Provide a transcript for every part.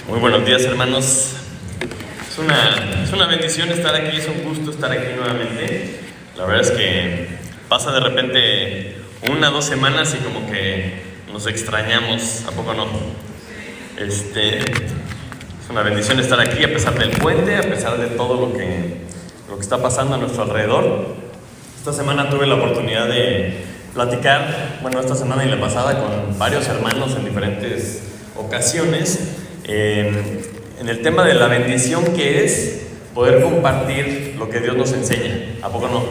Muy buenos días, hermanos. Es una bendición estar aquí, es un gusto estar aquí nuevamente. La verdad es que pasa de repente 1 o 2 semanas y como que nos extrañamos, ¿a poco no? Es una bendición estar aquí a pesar del puente, a pesar de todo lo que está pasando a nuestro alrededor. Esta semana tuve la oportunidad de platicar, esta semana y la pasada, con varios hermanos en diferentes ocasiones, en el tema de la bendición que es poder compartir lo que Dios nos enseña. ¿A poco no?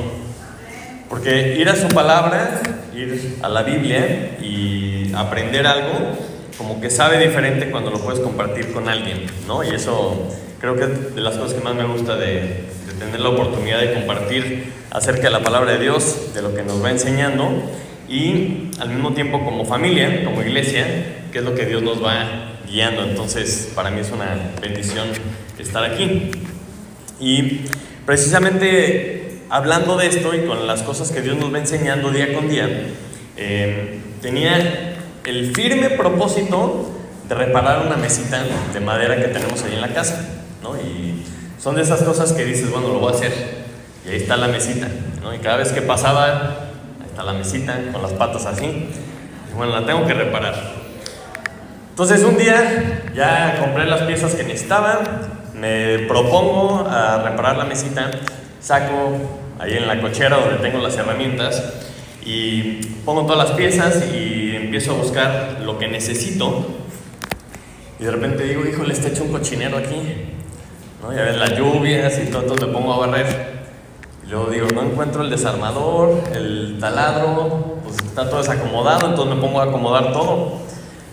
Porque ir a su palabra, ir a la Biblia y aprender algo, como que sabe diferente cuando lo puedes compartir con alguien, ¿no? Y eso creo que es de las cosas que más me gusta de tener la oportunidad de compartir acerca de la palabra de Dios, de lo que nos va enseñando, y al mismo tiempo como familia, como iglesia, que es lo que Dios nos va guiando. Entonces para mí es una bendición estar aquí. Y precisamente hablando de esto y con las cosas que Dios nos va enseñando día con día, tenía el firme propósito de reparar una mesita de madera que tenemos ahí en la casa, ¿no? Y son de esas cosas que dices, lo voy a hacer, y ahí está la mesita, ¿no? Y cada vez que pasaba, ahí está la mesita con las patas así, y la tengo que reparar. Entonces un día ya compré las piezas que necesitaba, me propongo a reparar la mesita, saco ahí en la cochera donde tengo las herramientas y pongo todas las piezas y empiezo a buscar lo que necesito, y de repente digo, híjole, está hecho un cochinero aquí, ¿no? Ya ves las lluvias y todo, entonces me pongo a barrer. Y luego digo, no encuentro el desarmador, el taladro, pues está todo desacomodado, entonces me pongo a acomodar todo,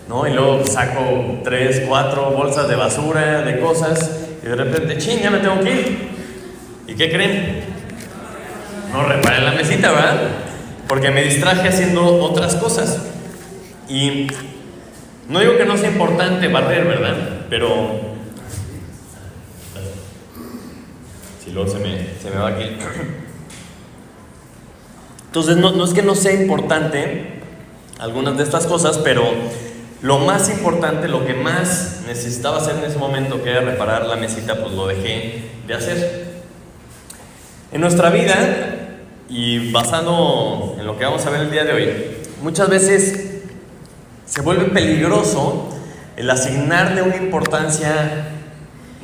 ¿no? Y luego saco 3, 4 bolsas de basura, de cosas, y de repente, ya me tengo que ir. ¿Y qué creen? No reparé la mesita, ¿verdad? Porque me distraje haciendo otras cosas. Y no digo que no sea importante barrer, ¿verdad? Pero si luego se me va aquí. Entonces no es que no sea importante algunas de estas cosas, pero lo más importante, lo que más necesitaba hacer en ese momento, que era reparar la mesita, pues lo dejé de hacer. En nuestra vida, y basado en lo que vamos a ver el día de hoy, muchas veces se vuelve peligroso el asignarle una importancia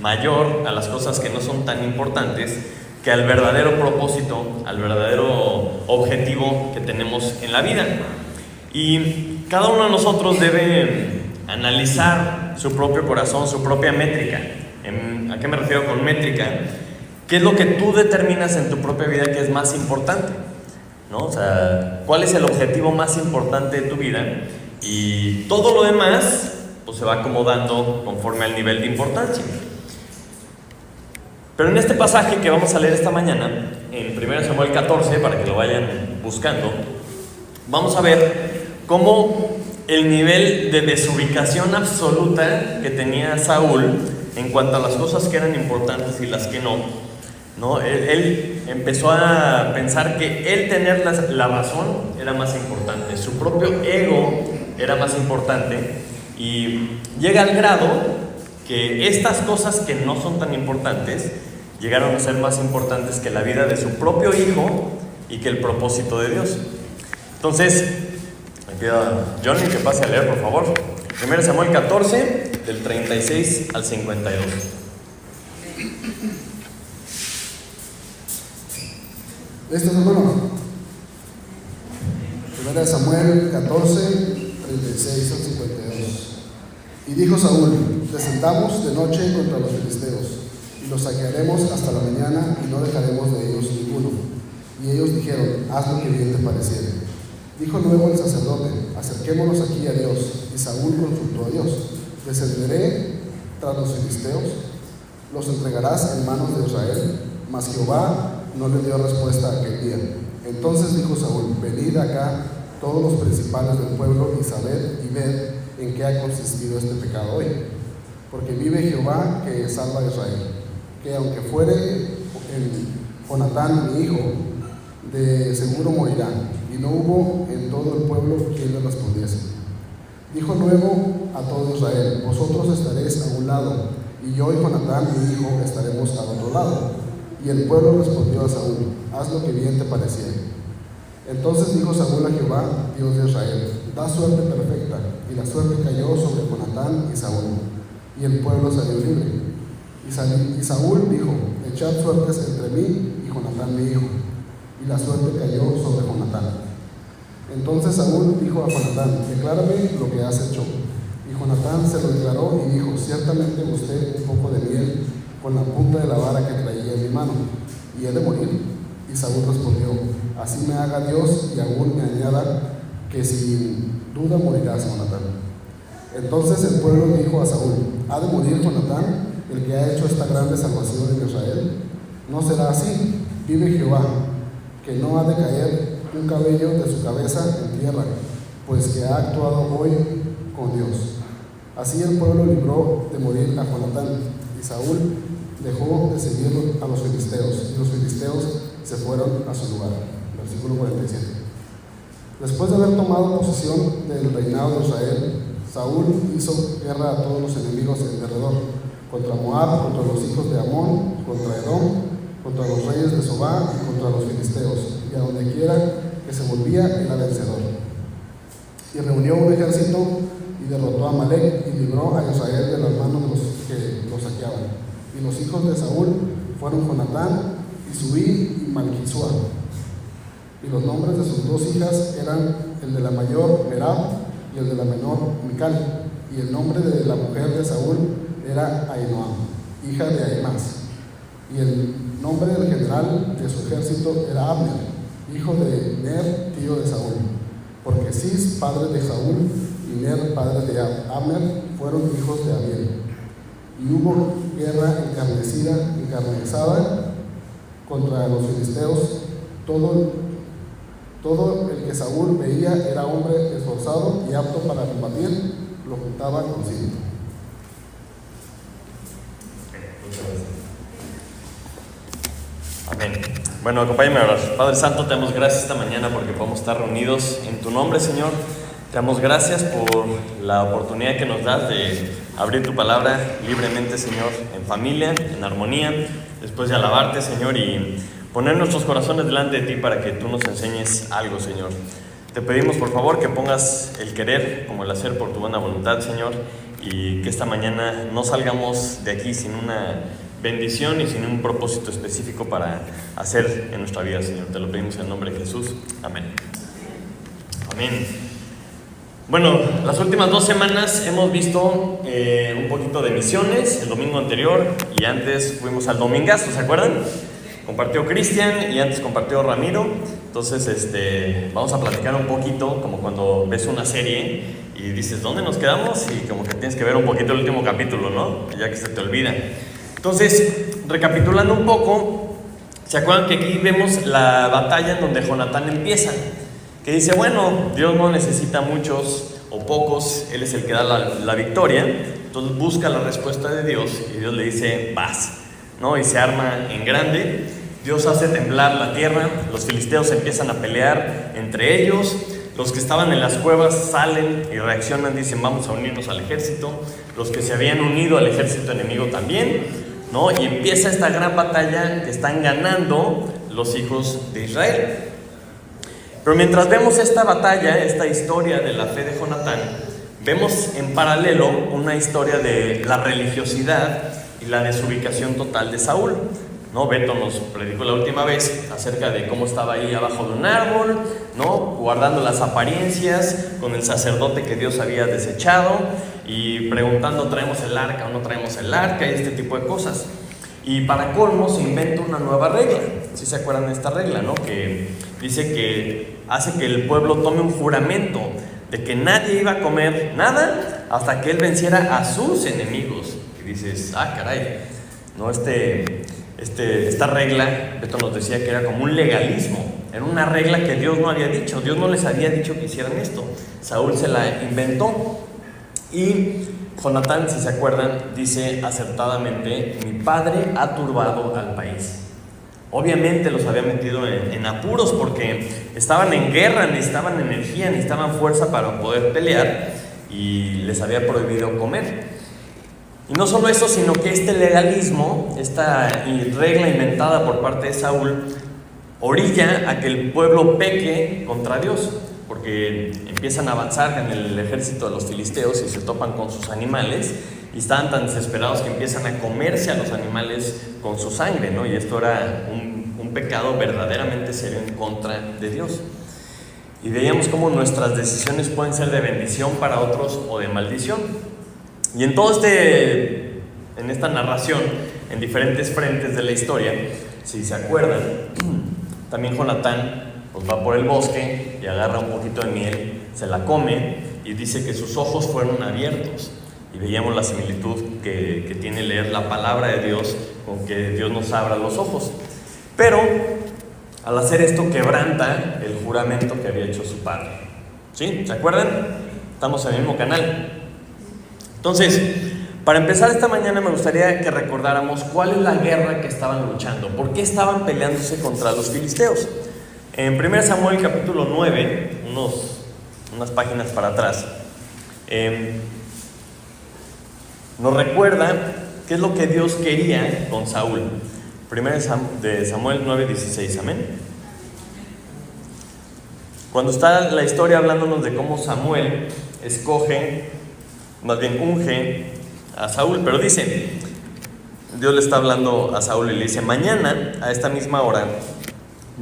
mayor a las cosas que no son tan importantes que al verdadero propósito, al verdadero objetivo que tenemos en la vida. Y cada uno de nosotros debe analizar su propio corazón, su propia métrica. ¿A qué me refiero con métrica? ¿Qué es lo que tú determinas en tu propia vida que es más importante? ¿No? O sea, ¿cuál es el objetivo más importante de tu vida? Y todo lo demás pues se va acomodando conforme al nivel de importancia. Pero en este pasaje que vamos a leer esta mañana, en 1 Samuel 14, para que lo vayan buscando, vamos a ver cómo el nivel de desubicación absoluta que tenía Saúl en cuanto a las cosas que eran importantes y las que no, él empezó a pensar que él tener la razón era más importante, su propio ego era más importante, y llega al grado que estas cosas que no son tan importantes llegaron a ser más importantes que la vida de su propio hijo y que el propósito de Dios. Entonces, me pido a Johnny que pase a leer, por favor. 1 Samuel 14, del 36 al 52. ¿Listos, hermanos? 1 Samuel 14, 36 al 52. Y dijo Saúl: descendamos de noche contra los filisteos, y los saquearemos hasta la mañana, y no dejaremos de ellos ninguno. Y ellos dijeron: haz lo que bien te pareciere. Dijo luego el sacerdote: acerquémonos aquí a Dios. Y Saúl consultó a Dios: ¿descenderé tras los filisteos? ¿Los entregarás en manos de Israel? Mas Jehová no le dio respuesta aquel día. Entonces dijo Saúl: venid acá todos los principales del pueblo y sabed y ved en qué ha consistido este pecado hoy. Porque vive Jehová que salva a Israel, que aunque fuere Jonatán mi hijo, de seguro morirá. Y no hubo en todo el pueblo quien le respondiese. Dijo luego a todo Israel: vosotros estaréis a un lado, y yo y Jonatán, mi hijo, estaremos al otro lado. Y el pueblo respondió a Saúl: haz lo que bien te pareciere. Entonces dijo Saúl a Jehová, Dios de Israel: da suerte perfecta. Y la suerte cayó sobre Jonatán y Saúl, y el pueblo salió libre. Y Saúl dijo: echad suertes entre mí y Jonatán mi hijo. Y la suerte cayó sobre Jonatán. Entonces Saúl dijo a Jonatán: declárame lo que has hecho. Y Jonatán se lo declaró y dijo: ciertamente gusté un poco de miel con la punta de la vara que traía en mi mano, y he de morir. Y Saúl respondió: así me haga Dios y aún me añada, que sin duda morirás, Jonatán. Entonces el pueblo dijo a Saúl: ¿ha de morir Jonatán, el que ha hecho esta grande salvación en Israel? No será así, vive Jehová, que no ha de caer un cabello de su cabeza en tierra, pues que ha actuado hoy con Dios. Así el pueblo libró de morir a Jonatán, y Saúl dejó de seguir a los filisteos, y los filisteos se fueron a su lugar. Versículo 47. Después de haber tomado posesión del reinado de Israel, Saúl hizo guerra a todos los enemigos en derredor, contra Moab, contra los hijos de Amón, contra Edom, contra los reyes de Sobá y contra los filisteos, y a donde quiera que se volvía era vencedor. Y reunió un ejército y derrotó a Amalec y libró a Israel de las manos de los que lo saqueaban. Y los hijos de Saúl fueron Jonatán, Isuí y Malquisua. Y los nombres de sus dos hijas eran el de la mayor, Merab, y el de la menor, Mical. Y el nombre de la mujer de Saúl era Ahinoam, hija de Ahimaaz. Y el nombre del general de su ejército era Abner, hijo de Ner, tío de Saúl. Porque Cis, padre de Saúl, y Ner, padre de Abner, fueron hijos de Abiel. Y hubo guerra encarnizada contra los filisteos. Todo el que Saúl veía era hombre esforzado y apto para combatir, lo juntaba consigo. Amén. Bueno, acompáñame a orar. Padre Santo, te damos gracias esta mañana porque podemos estar reunidos en tu nombre, Señor. Te damos gracias por la oportunidad que nos das de abrir tu palabra libremente, Señor, en familia, en armonía, después de alabarte, Señor, y poner nuestros corazones delante de ti para que tú nos enseñes algo, Señor. Te pedimos, por favor, que pongas el querer como el hacer por tu buena voluntad, Señor, y que esta mañana no salgamos de aquí sin una bendición y sin un propósito específico para hacer en nuestra vida, Señor. Te lo pedimos en el nombre de Jesús. Amén. Amén. Bueno, las últimas 2 semanas hemos visto un poquito de misiones. El domingo anterior y antes fuimos al domingazo, ¿se acuerdan? Compartió Cristian y antes compartió Ramiro. Entonces vamos a platicar un poquito, como cuando ves una serie y dices, ¿dónde nos quedamos? Y como que tienes que ver un poquito el último capítulo, ¿no? Ya que se te olvida. Entonces, recapitulando un poco, ¿se acuerdan que aquí vemos la batalla en donde Jonatán empieza? Que dice, bueno, Dios no necesita muchos o pocos, Él es el que da la victoria. Entonces busca la respuesta de Dios y Dios le dice, vas, ¿no? Y se arma en grande. Dios hace temblar la tierra, los filisteos empiezan a pelear entre ellos. Los que estaban en las cuevas salen y reaccionan, dicen, vamos a unirnos al ejército. Los que se habían unido al ejército enemigo también, ¿no? Y empieza esta gran batalla que están ganando los hijos de Israel. Pero mientras vemos esta batalla, esta historia de la fe de Jonatán, vemos en paralelo una historia de la religiosidad y la desubicación total de Saúl, ¿no? Beto nos predicó la última vez acerca de cómo estaba ahí abajo de un árbol, ¿no? Guardando las apariencias con el sacerdote que Dios había desechado y preguntando, ¿traemos el arca o no traemos el arca? Y este tipo de cosas. Y para colmo se inventa una nueva regla. ¿Sí se acuerdan de esta regla, no? Que dice que hace que el pueblo tome un juramento de que nadie iba a comer nada hasta que él venciera a sus enemigos. Y dices, caray, ¿no? Esta regla, Beto nos decía que era como un legalismo. Era una regla que Dios no había dicho. Dios no les había dicho que hicieran esto. Saúl se la inventó. Y Jonatán, si se acuerdan, dice acertadamente, mi padre ha turbado al país. Obviamente los había metido en apuros porque estaban en guerra, necesitaban energía, necesitaban fuerza para poder pelear y les había prohibido comer. Y no solo eso, sino que este legalismo, esta regla inventada por parte de Saúl, orilla a que el pueblo peque contra Dios, porque empiezan a avanzar en el ejército de los filisteos y se topan con sus animales, y estaban tan desesperados que empiezan a comerse a los animales con su sangre, ¿no? Y esto era un pecado verdaderamente serio en contra de Dios. Y veíamos cómo nuestras decisiones pueden ser de bendición para otros o de maldición. Y en en esta narración, en diferentes frentes de la historia, si se acuerdan, también Jonatán pues va por el bosque y agarra un poquito de miel, se la come y dice que sus ojos fueron abiertos. Y veíamos la similitud que tiene leer la palabra de Dios con que Dios nos abra los ojos. Pero al hacer esto quebranta el juramento que había hecho su padre. ¿Sí? ¿Se acuerdan? Estamos en el mismo canal. Entonces, para empezar esta mañana me gustaría que recordáramos cuál es la guerra que estaban luchando. ¿Por qué estaban peleándose contra los filisteos? En 1 Samuel capítulo 9, unas páginas para atrás, nos recuerda qué es lo que Dios quería con Saúl. 1 de Samuel 9:16, amén. Cuando está la historia hablándonos de cómo Samuel unge a Saúl, pero dice, Dios le está hablando a Saúl y le dice: mañana a esta misma hora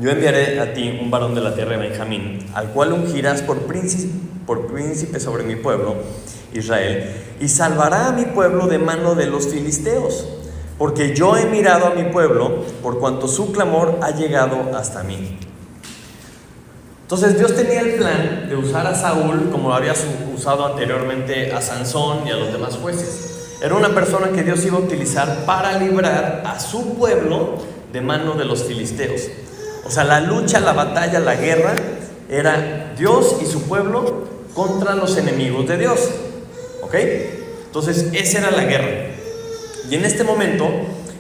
yo enviaré a ti un varón de la tierra de Benjamín, al cual ungirás por príncipe sobre mi pueblo Israel, y salvará a mi pueblo de mano de los filisteos, porque yo he mirado a mi pueblo por cuanto su clamor ha llegado hasta mí. Entonces Dios tenía el plan de usar a Saúl como lo había usado anteriormente a Sansón y a los demás jueces. Era una persona que Dios iba a utilizar para librar a su pueblo de mano de los filisteos. O sea, la lucha, la batalla, la guerra era Dios y su pueblo contra los enemigos de Dios. ¿Ok? Entonces esa era la guerra. Y en este momento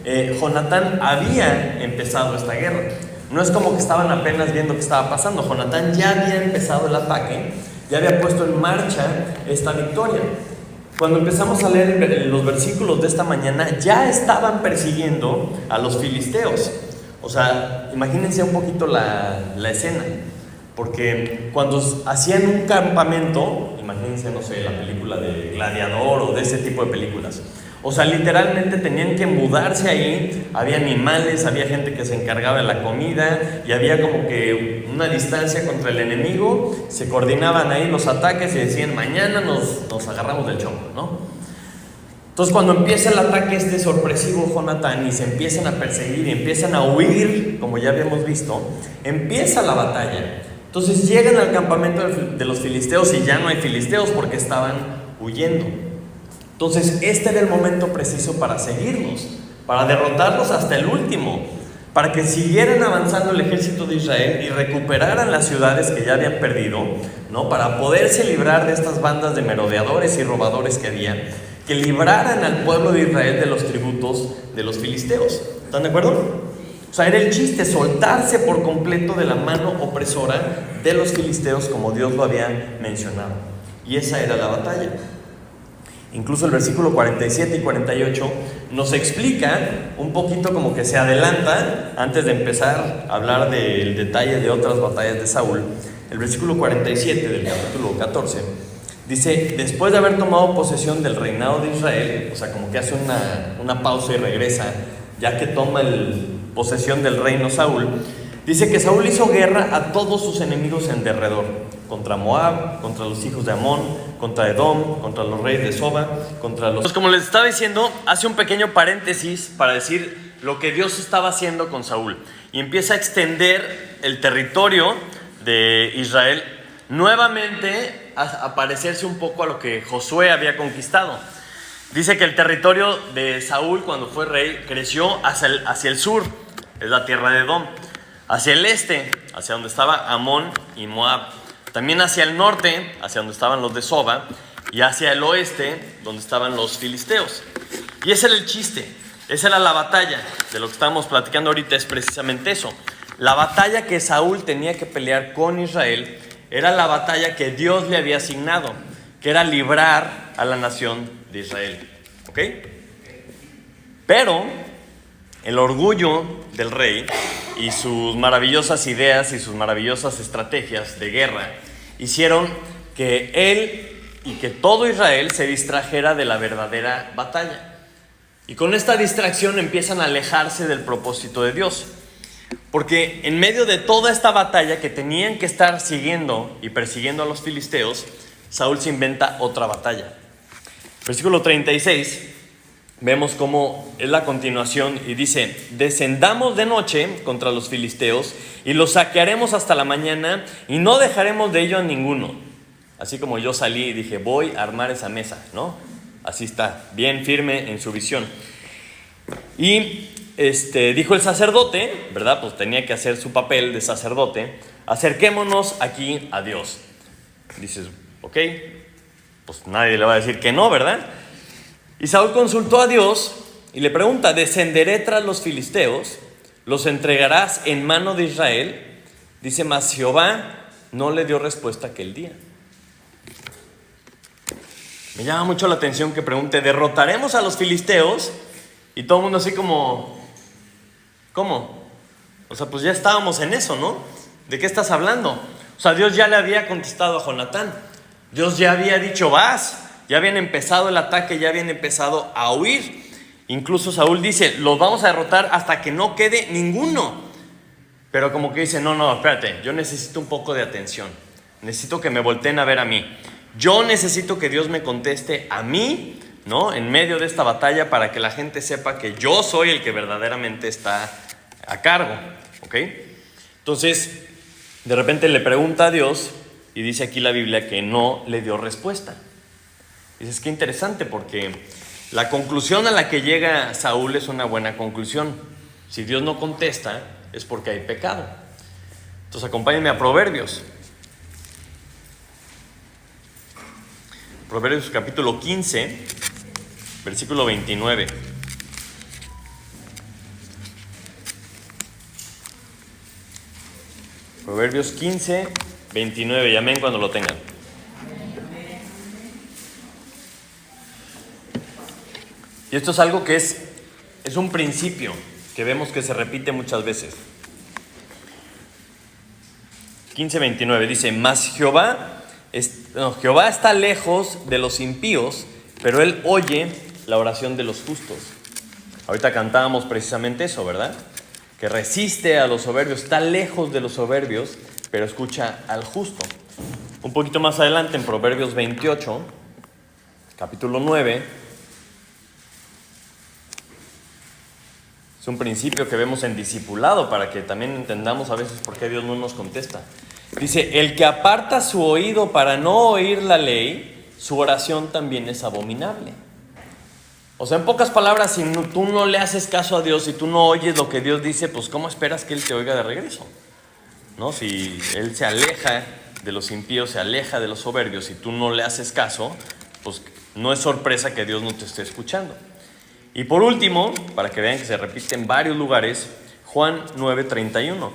Jonatán había empezado esta guerra. No es como que estaban apenas viendo qué estaba pasando. Jonatán ya había empezado el ataque, ya había puesto en marcha esta victoria. Cuando empezamos a leer los versículos de esta mañana, ya estaban persiguiendo a los filisteos. O sea, imagínense un poquito la escena. Porque cuando hacían un campamento, imagínense, no sé, la película de Gladiador o de ese tipo de películas. O sea, literalmente tenían que mudarse ahí, había animales, había gente que se encargaba de la comida y había como que una distancia contra el enemigo, se coordinaban ahí los ataques y decían: mañana nos agarramos del chongo, ¿no? Entonces cuando empieza el ataque sorpresivo Jonatán y se empiezan a perseguir y empiezan a huir, como ya habíamos visto, empieza la batalla. Entonces llegan al campamento de los filisteos y ya no hay filisteos porque estaban huyendo. Entonces este era el momento preciso para seguirlos, para derrotarlos hasta el último, para que siguieran avanzando el ejército de Israel y recuperaran las ciudades que ya habían perdido, ¿no? Para poderse librar de estas bandas de merodeadores y robadores que había, que libraran al pueblo de Israel de los tributos de los filisteos. ¿Están de acuerdo? O sea, era el chiste, soltarse por completo de la mano opresora de los filisteos, como Dios lo había mencionado. Y esa era la batalla. Incluso el versículo 47 y 48 nos explica un poquito, como que se adelanta antes de empezar a hablar del detalle de otras batallas de Saúl. El versículo 47 del capítulo 14 dice: después de haber tomado posesión del reinado de Israel, o sea, como que hace una pausa y regresa, ya que toma posesión del reino Saúl, dice que Saúl hizo guerra a todos sus enemigos en derredor, contra Moab, contra los hijos de Amón, contra Edom, contra los reyes de Soba, contra los... Pues como les estaba diciendo, hace un pequeño paréntesis para decir lo que Dios estaba haciendo con Saúl, y empieza a extender el territorio de Israel nuevamente a parecerse un poco a lo que Josué había conquistado. Dice que el territorio de Saúl, cuando fue rey, creció hacia el sur, es la tierra de Edom, hacia el este, hacia donde estaba Amón y Moab, también hacia el norte, hacia donde estaban los de Soba, y hacia el oeste, donde estaban los filisteos. Y ese era el chiste, esa era la batalla. De lo que estamos platicando ahorita es precisamente eso. La batalla que Saúl tenía que pelear con Israel era la batalla que Dios le había asignado, que era librar a la nación de Israel. ¿Ok? Pero el orgullo del rey y sus maravillosas ideas y sus maravillosas estrategias de guerra hicieron que él y que todo Israel se distrajera de la verdadera batalla. Y con esta distracción empiezan a alejarse del propósito de Dios. Porque en medio de toda esta batalla que tenían que estar siguiendo y persiguiendo a los filisteos, Saúl se inventa otra batalla. Versículo 36, vemos cómo es la continuación y dice: descendamos de noche contra los filisteos y los saquearemos hasta la mañana y no dejaremos de ello a ninguno. Así como yo salí y dije, voy a armar esa mesa, ¿no? Así está, bien firme en su visión. Y dijo el sacerdote, ¿verdad? Pues tenía que hacer su papel de sacerdote: acerquémonos aquí a Dios. Dices, ok, pues nadie le va a decir que no, ¿verdad? Y Saúl consultó a Dios y le pregunta: ¿descenderé tras los filisteos? ¿Los entregarás en mano de Israel? Dice: mas Jehová no le dio respuesta aquel día. Me llama mucho la atención que pregunte: ¿derrotaremos a los filisteos? Y todo el mundo así como, ¿cómo? O sea, pues ya estábamos en eso, ¿no? ¿De qué estás hablando? O sea, Dios ya le había contestado a Jonatán. Dios ya había dicho, vas. Ya habían empezado el ataque, ya habían empezado a huir. Incluso Saúl dice, los vamos a derrotar hasta que no quede ninguno. Pero como que dice, no, espérate, yo necesito un poco de atención. Necesito que me volteen a ver a mí. Yo necesito que Dios me conteste a mí, ¿no? En medio de esta batalla, para que la gente sepa que yo soy el que verdaderamente está a cargo, ¿ok? Entonces, de repente le pregunta a Dios y dice aquí la Biblia que no le dio respuesta. Dices, qué interesante, porque la conclusión a la que llega Saúl es una buena conclusión. Si Dios no contesta, es porque hay pecado. Entonces, acompáñenme a Proverbios. Proverbios capítulo 15, versículo 29. Proverbios 15, 29. Llamen cuando lo tengan. Y esto es algo que es un principio que vemos que se repite muchas veces. 15:29 dice: mas Jehová está lejos de los impíos, pero Él oye la oración de los justos. Ahorita cantábamos precisamente eso, ¿verdad? Que resiste a los soberbios, está lejos de los soberbios, pero escucha al justo. Un poquito más adelante, en Proverbios 28, capítulo 9, es un principio que vemos en discipulado para que también entendamos a veces por qué Dios no nos contesta. Dice: el que aparta su oído para no oír la ley, su oración también es abominable. O sea, en pocas palabras, si tú no le haces caso a Dios, si tú no oyes lo que Dios dice, pues ¿cómo esperas que Él te oiga de regreso? ¿No? Si Él se aleja de los impíos, se aleja de los soberbios, y tú no le haces caso, pues no es sorpresa que Dios no te esté escuchando. Y por último, para que vean que se repite en varios lugares, Juan 9:31.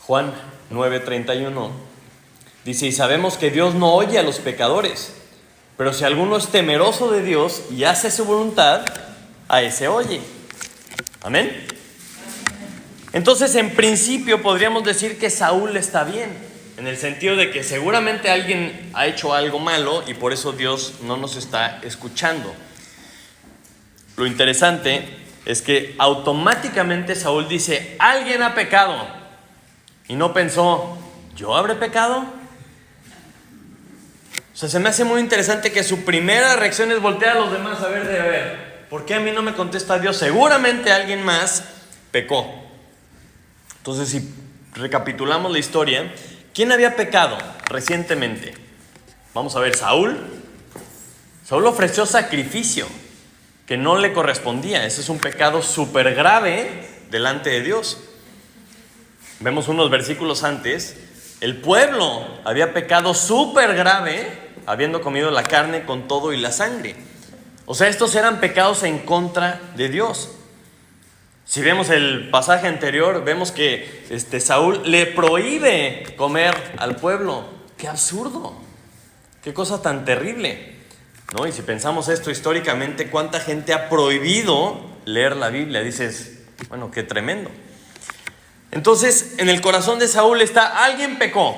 Juan 9:31 dice: y sabemos que Dios no oye a los pecadores, pero si alguno es temeroso de Dios y hace su voluntad, a ese oye. ¿Amén? Entonces, en principio podríamos decir que Saúl está bien, en el sentido de que seguramente alguien ha hecho algo malo y por eso Dios no nos está escuchando. Lo interesante es que automáticamente Saúl dice: alguien ha pecado, y no pensó, ¿yo habré pecado? O sea, se me hace muy interesante que su primera reacción es voltear a los demás a ver, ¿por qué a mí no me contesta Dios? Seguramente alguien más pecó. Entonces, si recapitulamos la historia, ¿quién había pecado recientemente? Vamos a ver, Saúl. Saúl ofreció sacrificio que no le correspondía. Ese es un pecado súper grave delante de Dios. Vemos unos versículos antes, el pueblo había pecado súper grave, habiendo comido la carne con todo y la sangre. O sea, estos eran pecados en contra de Dios. Si vemos el pasaje anterior, vemos que Saúl le prohíbe comer al pueblo. ¡Qué absurdo! Qué cosa tan terrible, ¿no? Y si pensamos esto históricamente, ¿cuánta gente ha prohibido leer la Biblia? Dices, bueno, qué tremendo. Entonces, en el corazón de Saúl está, alguien pecó.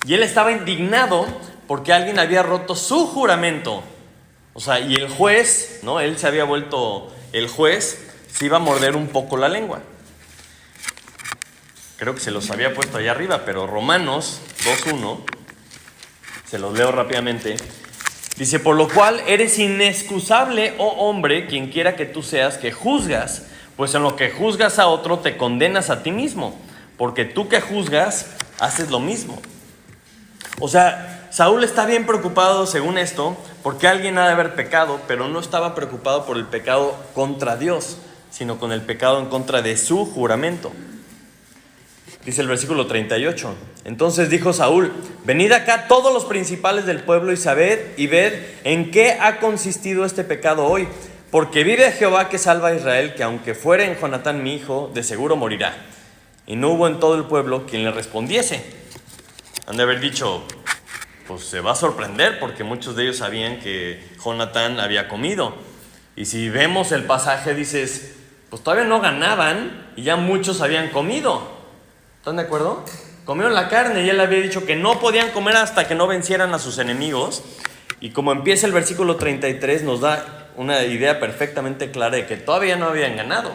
Y él estaba indignado porque alguien había roto su juramento. O sea, y el juez, ¿no? Él se había vuelto el juez, se iba a morder un poco la lengua. Creo que se los había puesto allá arriba, pero Romanos 2:1, se los leo rápidamente. Dice, por lo cual eres inexcusable, oh hombre, quien quiera que tú seas, que juzgas, pues en lo que juzgas a otro te condenas a ti mismo, porque tú que juzgas, haces lo mismo. O sea, Saúl está bien preocupado, según esto, porque alguien ha de haber pecado, pero no estaba preocupado por el pecado contra Dios, sino con el pecado en contra de su juramento. Dice el versículo 38. Entonces dijo Saúl, venid acá todos los principales del pueblo y sabed y ved en qué ha consistido este pecado hoy. Porque vive Jehová que salva a Israel, que aunque fuere en Jonatán mi hijo, de seguro morirá. Y no hubo en todo el pueblo quien le respondiese. Han de haber dicho, pues se va a sorprender, porque muchos de ellos sabían que Jonatán había comido. Y si vemos el pasaje, dices, pues todavía no ganaban y ya muchos habían comido. ¿Están de acuerdo? Comieron la carne y él había dicho que no podían comer hasta que no vencieran a sus enemigos. Y como empieza el versículo 33, nos da una idea perfectamente clara de que todavía no habían ganado.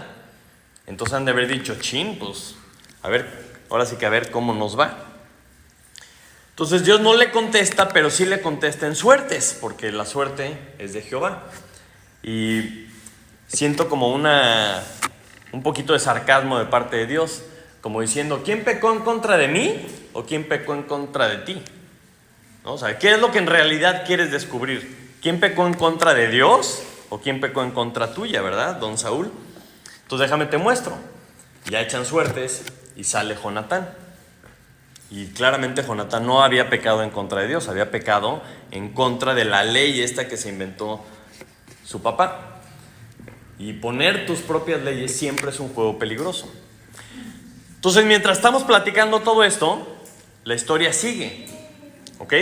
Entonces han de haber dicho, chin, pues, a ver, ahora sí que a ver cómo nos va. Entonces Dios no le contesta, pero sí le contesta en suertes, porque la suerte es de Jehová. Y siento como un poquito de sarcasmo de parte de Dios, como diciendo, ¿quién pecó en contra de mí o quién pecó en contra de ti? ¿No? O sea, ¿qué es lo que en realidad quieres descubrir? ¿Quién pecó en contra de Dios o quién pecó en contra tuya, verdad, don Saúl? Entonces déjame te muestro. Ya echan suertes y sale Jonatán. Y claramente Jonatán no había pecado en contra de Dios, había pecado en contra de la ley esta que se inventó su papá. Y poner tus propias leyes siempre es un juego peligroso. Entonces, mientras estamos platicando todo esto, la historia sigue, ¿ok?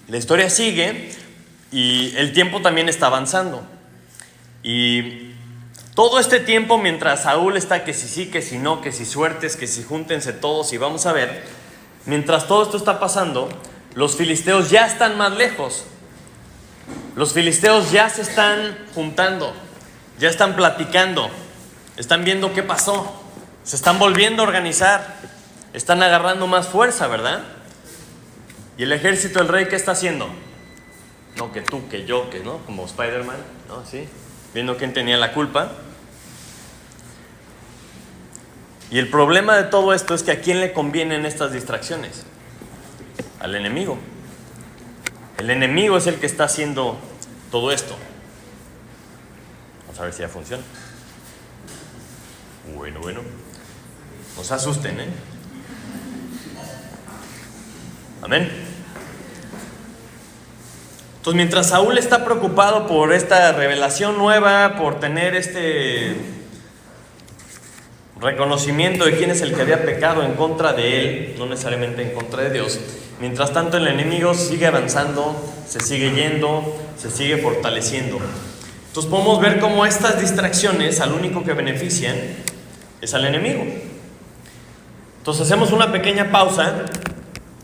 La historia sigue y el tiempo también está avanzando. Y todo este tiempo, mientras Saúl está que si sí, que si no, que si suertes, que si júntense todos y vamos a ver, mientras todo esto está pasando, los filisteos ya están más lejos. Los filisteos ya se están juntando, ya están platicando, están viendo qué pasó. Se están volviendo a organizar, están agarrando más fuerza, ¿verdad? Y el ejército del rey, ¿qué está haciendo? No, que tú, que yo, que no, como Spider-Man, ¿no? ¿Sí? Viendo quién tenía la culpa. Y el problema de todo esto es que ¿a quién le convienen estas distracciones? Al enemigo. El enemigo es el que está haciendo todo esto. Vamos a ver si ya funciona. Bueno. No se asusten, ¿eh? Amén. Entonces, mientras Saúl está preocupado por esta revelación nueva, por tener este reconocimiento de quién es el que había pecado en contra de él, no necesariamente en contra de Dios, mientras tanto el enemigo sigue avanzando, se sigue yendo, se sigue fortaleciendo. Entonces podemos ver cómo estas distracciones al único que benefician es al enemigo. Entonces hacemos una pequeña pausa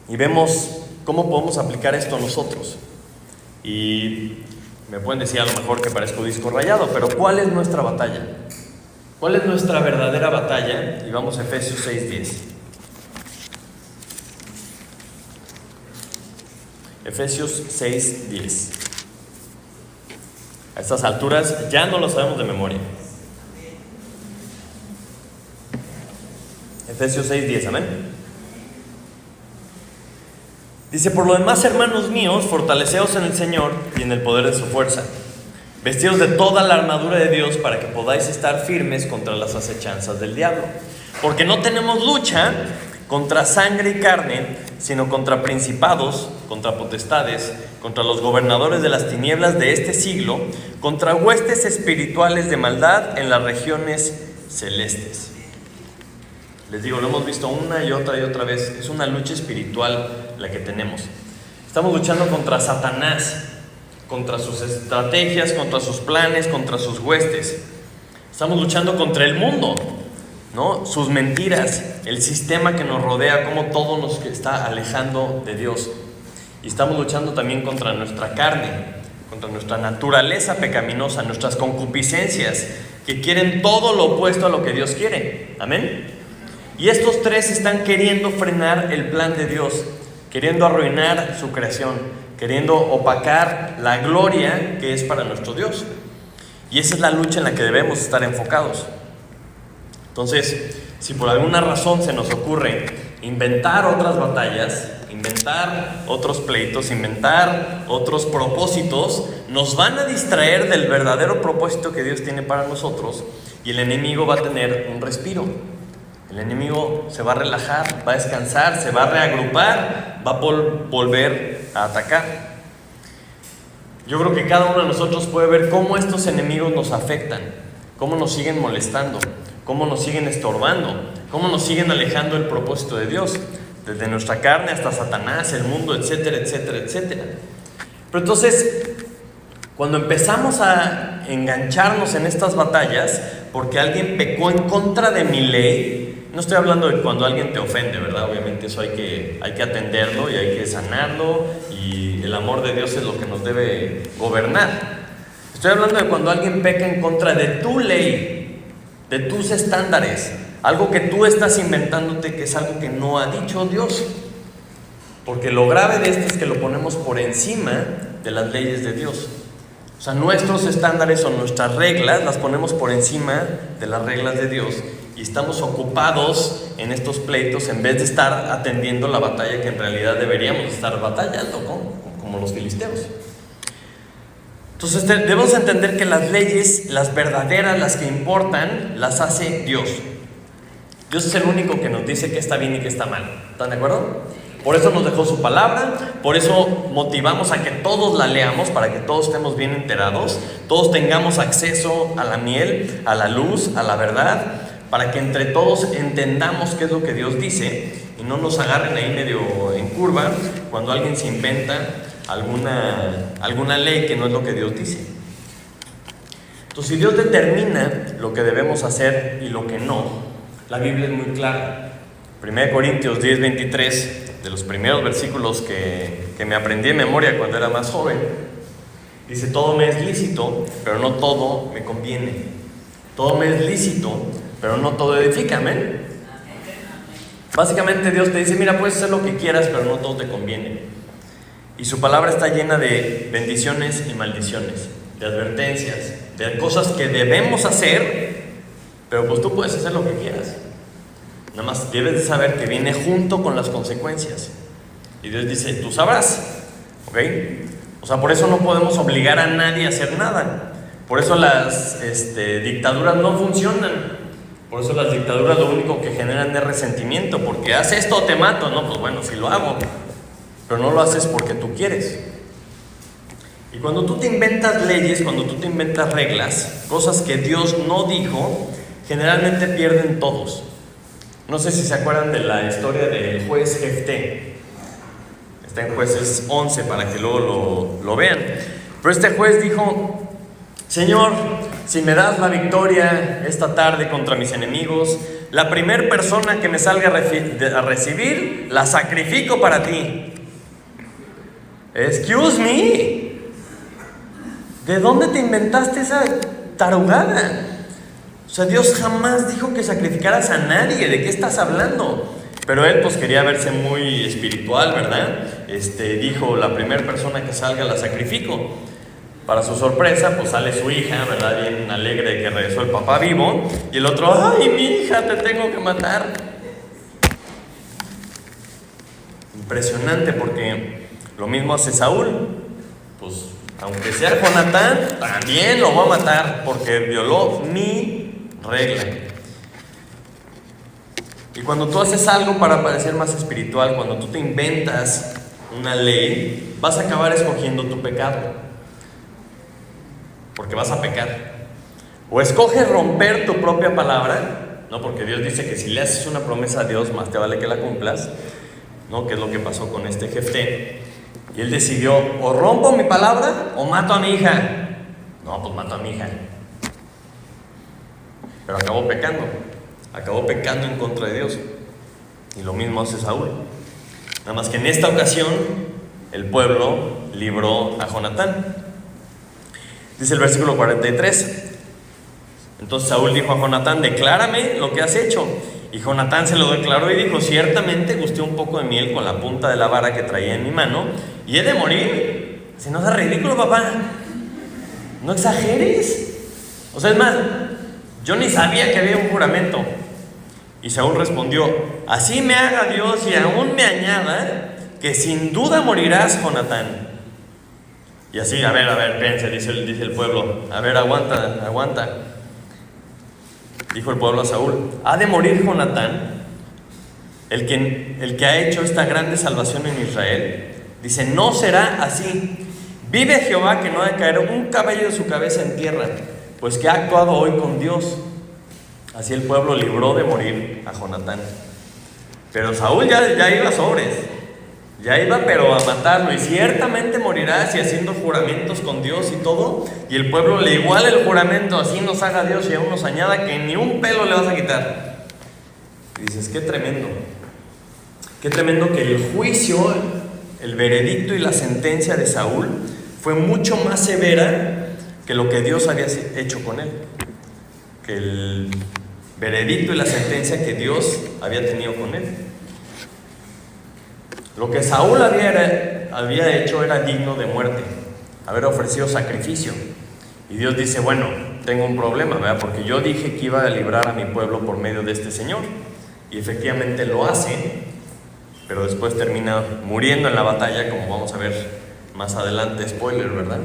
y vemos cómo podemos aplicar esto nosotros. Y me pueden decir a lo mejor que parezco disco rayado, pero ¿cuál es nuestra batalla? ¿Cuál es nuestra verdadera batalla? Y vamos a Efesios 6:10. Efesios 6:10. A estas alturas ya no lo sabemos de memoria. Efesios 6:10, amén. Dice, por lo demás, hermanos míos, fortaleceos en el Señor y en el poder de su fuerza. Vestidos de toda la armadura de Dios para que podáis estar firmes contra las acechanzas del diablo. Porque no tenemos lucha contra sangre y carne, sino contra principados, contra potestades, contra los gobernadores de las tinieblas de este siglo, contra huestes espirituales de maldad en las regiones celestes. Les digo, lo hemos visto una y otra vez, es una lucha espiritual la que tenemos. Estamos luchando contra Satanás, contra sus estrategias, contra sus planes, contra sus huestes. Estamos luchando contra el mundo, ¿no? Sus mentiras, el sistema que nos rodea, cómo todo nos está alejando de Dios. Y estamos luchando también contra nuestra carne, contra nuestra naturaleza pecaminosa, nuestras concupiscencias, que quieren todo lo opuesto a lo que Dios quiere. Amén. Y estos tres están queriendo frenar el plan de Dios, queriendo arruinar su creación, queriendo opacar la gloria que es para nuestro Dios. Y esa es la lucha en la que debemos estar enfocados. Entonces, si por alguna razón se nos ocurre inventar otras batallas, inventar otros pleitos, inventar otros propósitos, nos van a distraer del verdadero propósito que Dios tiene para nosotros, y el enemigo va a tener un respiro. El enemigo se va a relajar, va a descansar, se va a reagrupar, va a volver a atacar. Yo creo que cada uno de nosotros puede ver cómo estos enemigos nos afectan, cómo nos siguen molestando, cómo nos siguen estorbando, cómo nos siguen alejando del propósito de Dios, desde nuestra carne hasta Satanás, el mundo, etcétera, etcétera, etcétera. Pero entonces, cuando empezamos a engancharnos en estas batallas, porque alguien pecó en contra de mi ley, no estoy hablando de cuando alguien te ofende, ¿verdad? Obviamente eso hay que atenderlo y hay que sanarlo, y el amor de Dios es lo que nos debe gobernar. Estoy hablando de cuando alguien peca en contra de tu ley, de tus estándares, algo que tú estás inventándote, que es algo que no ha dicho Dios. Porque lo grave de esto es que lo ponemos por encima de las leyes de Dios. O sea, nuestros estándares o nuestras reglas las ponemos por encima de las reglas de Dios, y estamos ocupados en estos pleitos en vez de estar atendiendo la batalla que en realidad deberíamos estar batallando, como los filisteos. Entonces debemos entender que las leyes, las verdaderas, las que importan, las hace Dios. Dios es el único que nos dice qué está bien y qué está mal. ¿Están de acuerdo? Por eso nos dejó su palabra, por eso motivamos a que todos la leamos, para que todos estemos bien enterados, todos tengamos acceso a la miel, a la luz, a la verdad, para que entre todos entendamos qué es lo que Dios dice y no nos agarren ahí medio en curva cuando alguien se inventa alguna ley que no es lo que Dios dice. Entonces, si Dios determina lo que debemos hacer y lo que no, la Biblia es muy clara. 1 Corintios 10:23, de los primeros versículos que me aprendí de memoria cuando era más joven, dice: todo me es lícito, pero no todo me conviene. Todo me es lícito, pero no todo edifica. Amén. Básicamente Dios te dice: mira, puedes hacer lo que quieras, pero no todo te conviene. Y su palabra está llena de bendiciones y maldiciones, de advertencias, de cosas que debemos hacer, pero pues tú puedes hacer lo que quieras. Nada más debes de saber que viene junto con las consecuencias. Y Dios dice: tú sabrás, ¿ok? O sea, por eso no podemos obligar a nadie a hacer nada. Por eso las dictaduras no funcionan. Por eso las dictaduras lo único que generan es resentimiento, porque haz esto o te mato. No, pues bueno, sí lo hago, pero no lo haces porque tú quieres. Y cuando tú te inventas leyes, cuando tú te inventas reglas, cosas que Dios no dijo, generalmente pierden todos. No sé si se acuerdan de la historia del juez Jefté. Está en Jueces 11 para que luego lo vean. Pero este juez dijo: Señor, si me das la victoria esta tarde contra mis enemigos, la primera persona que me salga a recibir, la sacrifico para ti. Excuse me, ¿de dónde te inventaste esa tarugada? O sea, Dios jamás dijo que sacrificaras a nadie. ¿De qué estás hablando? Pero él pues quería verse muy espiritual, ¿verdad? Dijo: la primera persona que salga la sacrifico. Para su sorpresa, pues sale su hija, ¿verdad? Bien alegre de que regresó el papá vivo. Y el otro: ¡ay, mi hija, te tengo que matar! Impresionante, porque lo mismo hace Saúl. Pues aunque sea Jonatán, también lo voy a matar porque violó mi regla. Y cuando tú haces algo para parecer más espiritual, cuando tú te inventas una ley, vas a acabar escogiendo tu pecado, porque vas a pecar. O escoges romper tu propia palabra, ¿no? Porque Dios dice que si le haces una promesa a Dios, más te vale que la cumplas, ¿no? Que es lo que pasó con este Jefté. Y él decidió, o rompo mi palabra o mato a mi hija. No, pues mato a mi hija. Pero acabó pecando en contra de Dios. Y lo mismo hace Saúl. Nada más que en esta ocasión el pueblo libró a Jonatán. Dice el versículo 43. Entonces Saúl dijo a Jonatán: declárame lo que has hecho. Y Jonatán se lo declaró y dijo: ciertamente gusté un poco de miel con la punta de la vara que traía en mi mano, y he de morir. Si no es ridículo, papá, no exageres. O sea, es más, yo ni sabía que había un juramento. Y Saúl respondió: así me haga Dios y aún me añada, que sin duda morirás, Jonatán. Y así, a ver, pense, dice el pueblo. A ver, aguanta. Dijo el pueblo a Saúl: ¿ha de morir Jonatán, el que ha hecho esta grande salvación en Israel? Dice: no será así. Vive Jehová que no ha de caer un cabello de su cabeza en tierra, pues que ha actuado hoy con Dios. Así el pueblo libró de morir a Jonatán. Pero Saúl ya iba sobres. Ya iba pero a matarlo, y ciertamente morirás, y haciendo juramentos con Dios y todo. Y el pueblo le iguala el juramento: así nos haga Dios y aún nos añada, que ni un pelo le vas a quitar. Y dices: qué tremendo que el juicio, el veredicto y la sentencia de Saúl fue mucho más severa que lo que Dios había hecho con él. Que el veredicto y la sentencia que Dios había tenido con él. Lo que Saúl había hecho era digno de muerte, haber ofrecido sacrificio. Y Dios dice: bueno, tengo un problema, ¿verdad? Porque yo dije que iba a librar a mi pueblo por medio de este señor. Y efectivamente lo hace, pero después termina muriendo en la batalla, como vamos a ver más adelante, spoiler, ¿verdad?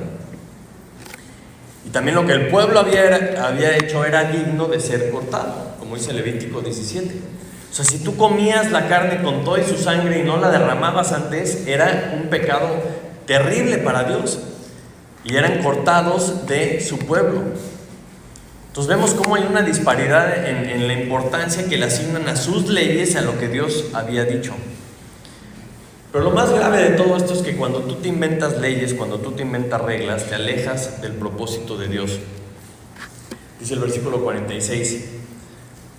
Y también lo que el pueblo había hecho era digno de ser cortado, como dice Levítico 17. O sea, si tú comías la carne con toda y su sangre y no la derramabas antes, era un pecado terrible para Dios. Y eran cortados de su pueblo. Entonces vemos cómo hay una disparidad en la importancia que le asignan a sus leyes a lo que Dios había dicho. Pero lo más grave de todo esto es que cuando tú te inventas leyes, cuando tú te inventas reglas, te alejas del propósito de Dios. Dice el versículo 46.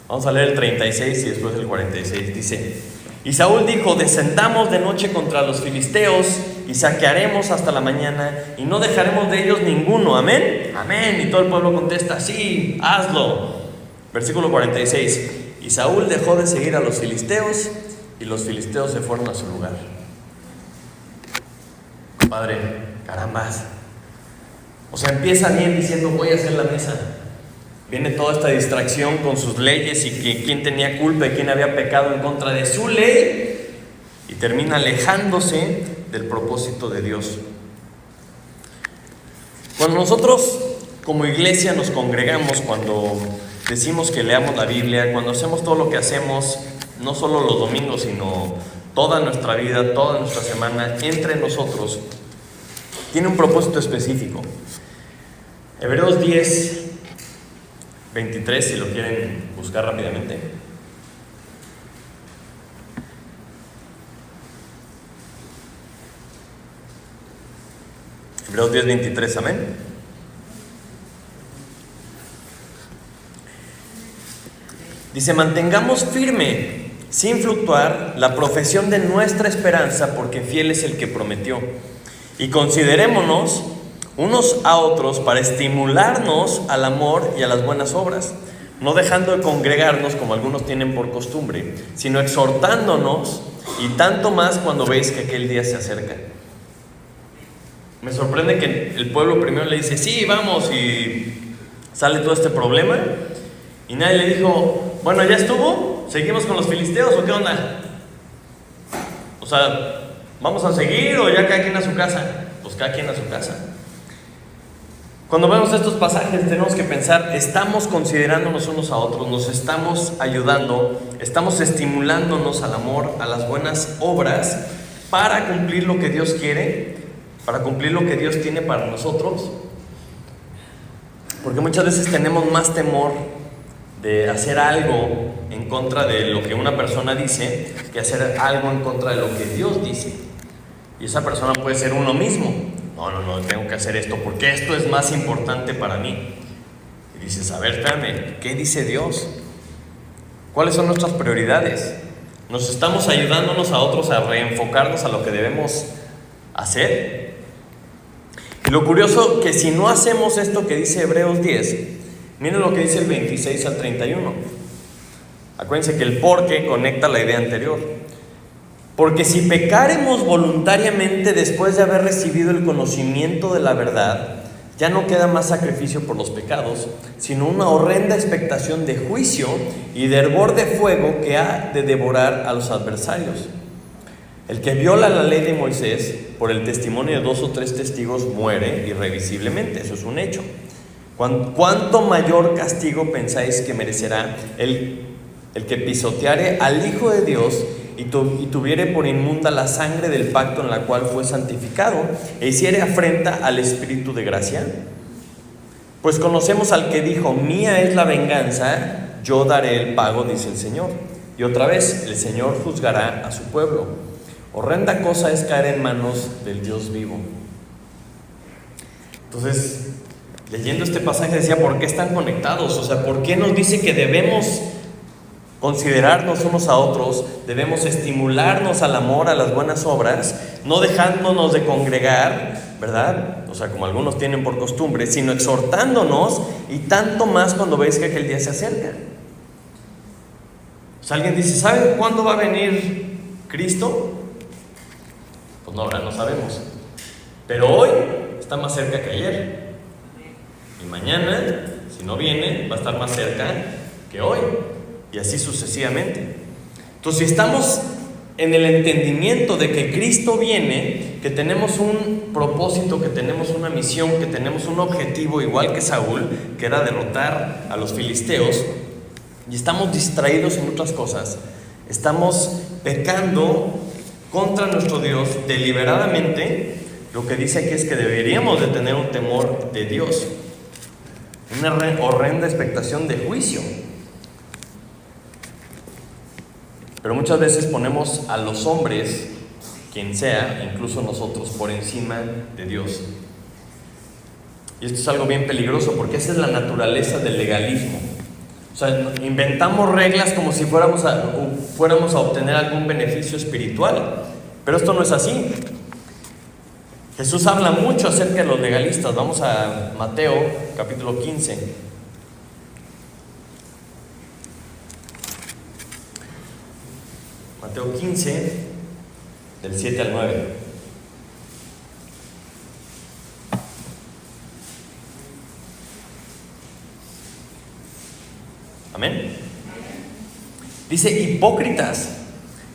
Vamos a leer el 36 y después el 46. Dice: y Saúl dijo: descendamos de noche contra los filisteos y saquearemos hasta la mañana y no dejaremos de ellos ninguno. ¿Amén? Amén. Y todo el pueblo contesta: sí, hazlo. Versículo 46. Y Saúl dejó de seguir a los filisteos y los filisteos se fueron a su lugar. Padre, carambas. O sea, empieza bien diciendo: voy a hacer la mesa. Viene toda esta distracción con sus leyes y que quién tenía culpa y quién había pecado en contra de su ley, y termina alejándose del propósito de Dios. Cuando nosotros como iglesia nos congregamos, cuando decimos que leamos la Biblia, cuando hacemos todo lo que hacemos, no solo los domingos, sino toda nuestra vida, toda nuestra semana, entre nosotros, tiene un propósito específico. Hebreos 10, 23, si lo quieren buscar rápidamente. Hebreos 10, 23, amén. Dice: mantengamos firme, sin fluctuar, la profesión de nuestra esperanza, porque fiel es el que prometió. Y considerémonos unos a otros para estimularnos al amor y a las buenas obras, no dejando de congregarnos como algunos tienen por costumbre, sino exhortándonos, y tanto más cuando veis que aquel día se acerca. Me sorprende que el pueblo primero le dice: sí, vamos, y sale todo este problema, y nadie le dijo: bueno, ¿ya estuvo? ¿Seguimos con los filisteos o qué onda? O sea, ¿vamos a seguir o ya cada quien a su casa? Pues cada quien a su casa. Cuando vemos estos pasajes tenemos que pensar: estamos considerándonos unos a otros, nos estamos ayudando, estamos estimulándonos al amor, a las buenas obras, para cumplir lo que Dios quiere, para cumplir lo que Dios tiene para nosotros. Porque muchas veces tenemos más temor de hacer algo en contra de lo que una persona dice que hacer algo en contra de lo que Dios dice. Y esa persona puede ser uno mismo. No, tengo que hacer esto porque esto es más importante para mí. Y dices, a ver, espérame, ¿qué dice Dios? ¿Cuáles son nuestras prioridades? ¿Nos estamos ayudándonos a otros a reenfocarnos a lo que debemos hacer? Y lo curioso que si no hacemos esto que dice Hebreos 10, miren lo que dice el 26 al 31. Acuérdense que el porque conecta la idea anterior. Porque si pecaremos voluntariamente después de haber recibido el conocimiento de la verdad, ya no queda más sacrificio por los pecados, sino una horrenda expectación de juicio y de hervor de fuego que ha de devorar a los adversarios. El que viola la ley de Moisés por el testimonio de 2 o 3 testigos muere irrevisiblemente, eso es un hecho. ¿Cuánto mayor castigo pensáis que merecerá el que pisoteare al Hijo de Dios y tuviere por inmunda la sangre del pacto en la cual fue santificado e hiciere afrenta al Espíritu de gracia? Pues conocemos al que dijo, mía es la venganza, yo daré el pago, dice el Señor. Y otra vez, el Señor juzgará a su pueblo. Horrenda cosa es caer en manos del Dios vivo. Entonces, leyendo este pasaje decía, ¿por qué están conectados? O sea, ¿por qué nos dice que debemos considerarnos unos a otros, debemos estimularnos al amor, a las buenas obras, no dejándonos de congregar, ¿verdad? O sea, como algunos tienen por costumbre, sino exhortándonos, y tanto más cuando veis que aquel día se acerca. O sea, alguien dice, ¿saben cuándo va a venir Cristo? Pues no, ahora no sabemos. Pero hoy está más cerca que ayer. Y mañana, si no viene, va a estar más cerca que hoy. Y así sucesivamente. Entonces, si estamos en el entendimiento de que Cristo viene, que tenemos un propósito, que tenemos una misión, que tenemos un objetivo, igual que Saúl, que era derrotar a los filisteos, y estamos distraídos en otras cosas, estamos pecando contra nuestro Dios deliberadamente, lo que dice aquí es que deberíamos de tener un temor de Dios, una horrenda expectación de juicio. Pero muchas veces ponemos a los hombres, quien sea, incluso nosotros, por encima de Dios. Y esto es algo bien peligroso, porque esa es la naturaleza del legalismo. O sea, inventamos reglas como si fuéramos a obtener algún beneficio espiritual. Pero esto no es así. Jesús habla mucho acerca de los legalistas. Vamos a Mateo, capítulo 15. Mateo 15, del 7 al 9. Amén. Dice, hipócritas,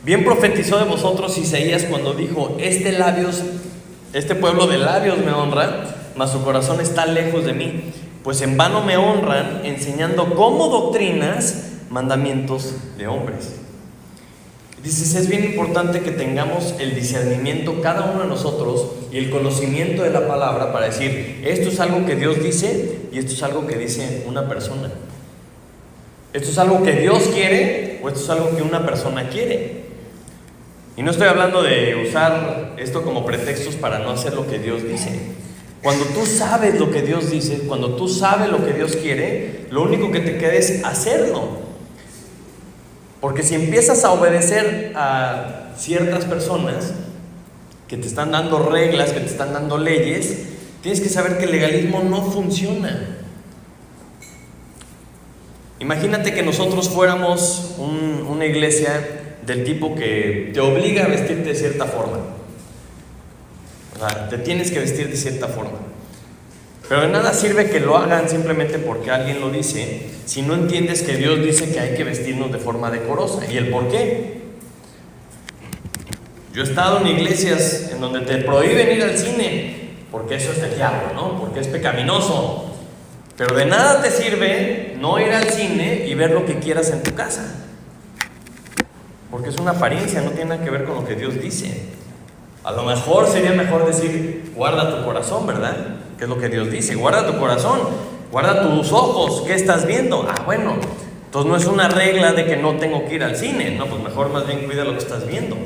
bien profetizó de vosotros Isaías cuando dijo, este pueblo de labios me honra, mas su corazón está lejos de mí, pues en vano me honran, enseñando como doctrinas mandamientos de hombres. Dices, es bien importante que tengamos el discernimiento cada uno de nosotros y el conocimiento de la palabra para decir, esto es algo que Dios dice y esto es algo que dice una persona. Esto es algo que Dios quiere o esto es algo que una persona quiere. Y no estoy hablando de usar esto como pretextos para no hacer lo que Dios dice. Cuando tú sabes lo que Dios dice, cuando tú sabes lo que Dios quiere, lo único que te queda es hacerlo. Porque si empiezas a obedecer a ciertas personas que te están dando reglas, que te están dando leyes, tienes que saber que el legalismo no funciona. Imagínate que nosotros fuéramos una iglesia del tipo que te obliga a vestirte de cierta forma. O sea, te tienes que vestir de cierta forma. Pero de nada sirve que lo hagan simplemente porque alguien lo dice, si no entiendes que Dios dice que hay que vestirnos de forma decorosa. ¿Y el por qué? Yo he estado en iglesias en donde te prohíben ir al cine, porque eso es del diablo, ¿no? Porque es pecaminoso. Pero de nada te sirve no ir al cine y ver lo que quieras en tu casa. Porque es una apariencia, no tiene nada que ver con lo que Dios dice. A lo mejor sería mejor decir, guarda tu corazón, ¿verdad? ¿Qué es lo que Dios dice? Guarda tu corazón, guarda tus ojos, ¿qué estás viendo? Ah, bueno, entonces no es una regla de que no tengo que ir al cine, no, pues mejor más bien cuida lo que estás viendo.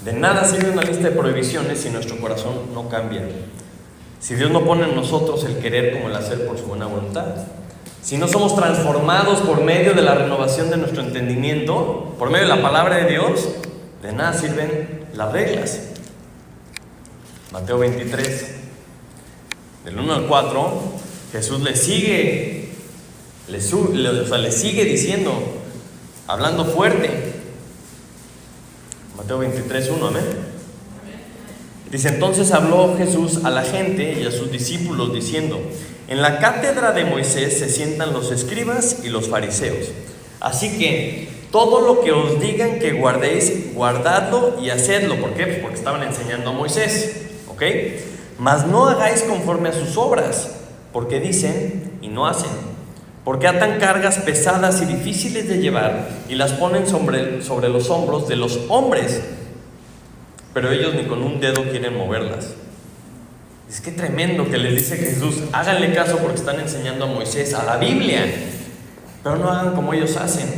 De nada sirve una lista de prohibiciones si nuestro corazón no cambia. Si Dios no pone en nosotros el querer como el hacer por su buena voluntad. Si no somos transformados por medio de la renovación de nuestro entendimiento, por medio de la palabra de Dios, de nada sirven las reglas. Mateo 23, del 1 al 4, Jesús le sigue diciendo, hablando fuerte. Mateo 23, 1, amén. Dice: entonces habló Jesús a la gente y a sus discípulos diciendo: en la cátedra de Moisés se sientan los escribas y los fariseos. Así que todo lo que os digan que guardéis, guardadlo y hacedlo. ¿Por qué? Pues porque estaban enseñando a Moisés, ¿ok? Mas no hagáis conforme a sus obras, porque dicen y no hacen. Porque atan cargas pesadas y difíciles de llevar y las ponen sobre los hombros de los hombres, pero ellos ni con un dedo quieren moverlas. Es que tremendo que les dice Jesús: háganle caso porque están enseñando a Moisés, a la Biblia, pero no hagan como ellos hacen,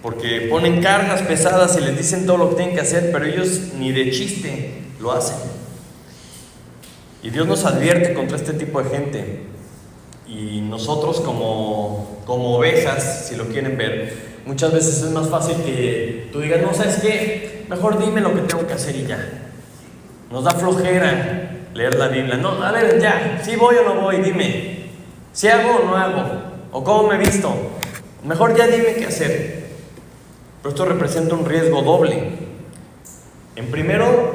porque ponen cargas pesadas y les dicen todo lo que tienen que hacer, pero ellos ni de chiste lo hacen. Y Dios nos advierte contra este tipo de gente. Y nosotros como ovejas, si lo quieren ver, muchas veces es más fácil que tú digas: no, ¿sabes qué? Mejor dime lo que tengo que hacer y ya. Nos da flojera leer la Biblia. No, a ver, ya, si voy o no voy, dime. Si hago o no hago, o cómo me visto. Mejor ya dime qué hacer. Pero esto representa un riesgo doble. En primero,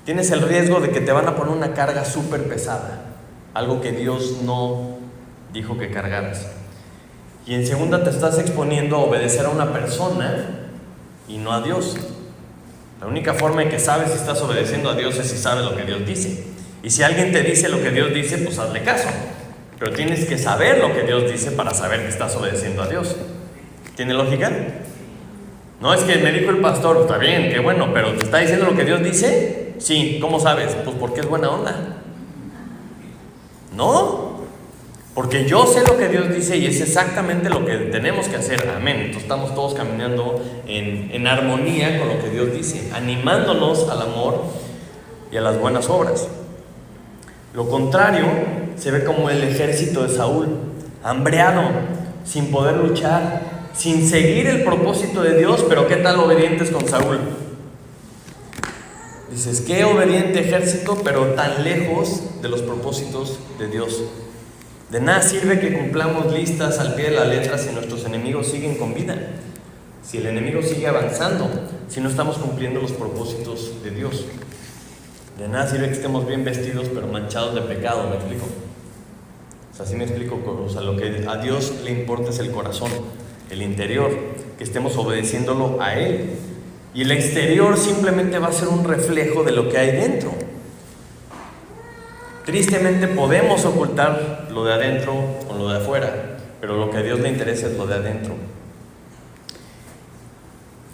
tienes el riesgo de que te van a poner una carga súper pesada, algo que Dios no dijo que cargaras. Y en segunda, te estás exponiendo a obedecer a una persona y no a Dios. La única forma en que sabes si estás obedeciendo a Dios es si sabes lo que Dios dice. Y si alguien te dice lo que Dios dice, pues hazle caso. Pero tienes que saber lo que Dios dice para saber que estás obedeciendo a Dios. ¿Tiene lógica? No es que me dijo el pastor, está bien, qué bueno, pero ¿te está diciendo lo que Dios dice? Sí, ¿cómo sabes? Pues porque es buena onda. No, porque yo sé lo que Dios dice y es exactamente lo que tenemos que hacer. Amén. Entonces estamos todos caminando en armonía con lo que Dios dice, animándonos al amor y a las buenas obras. Lo contrario se ve como el ejército de Saúl, hambreado, sin poder luchar, sin seguir el propósito de Dios. Pero ¿qué tal obedientes con Saúl? Dices, qué obediente ejército, pero tan lejos de los propósitos de Dios. De nada sirve que cumplamos listas al pie de la letra si nuestros enemigos siguen con vida, si el enemigo sigue avanzando, si no estamos cumpliendo los propósitos de Dios. De nada sirve que estemos bien vestidos pero manchados de pecado, ¿me explico? O sea, ¿sí me explico? O sea, lo que a Dios le importa es el corazón, el interior, que estemos obedeciéndolo a Él. Y el exterior simplemente va a ser un reflejo de lo que hay dentro. Tristemente podemos ocultar lo de adentro con lo de afuera, pero lo que a Dios le interesa es lo de adentro.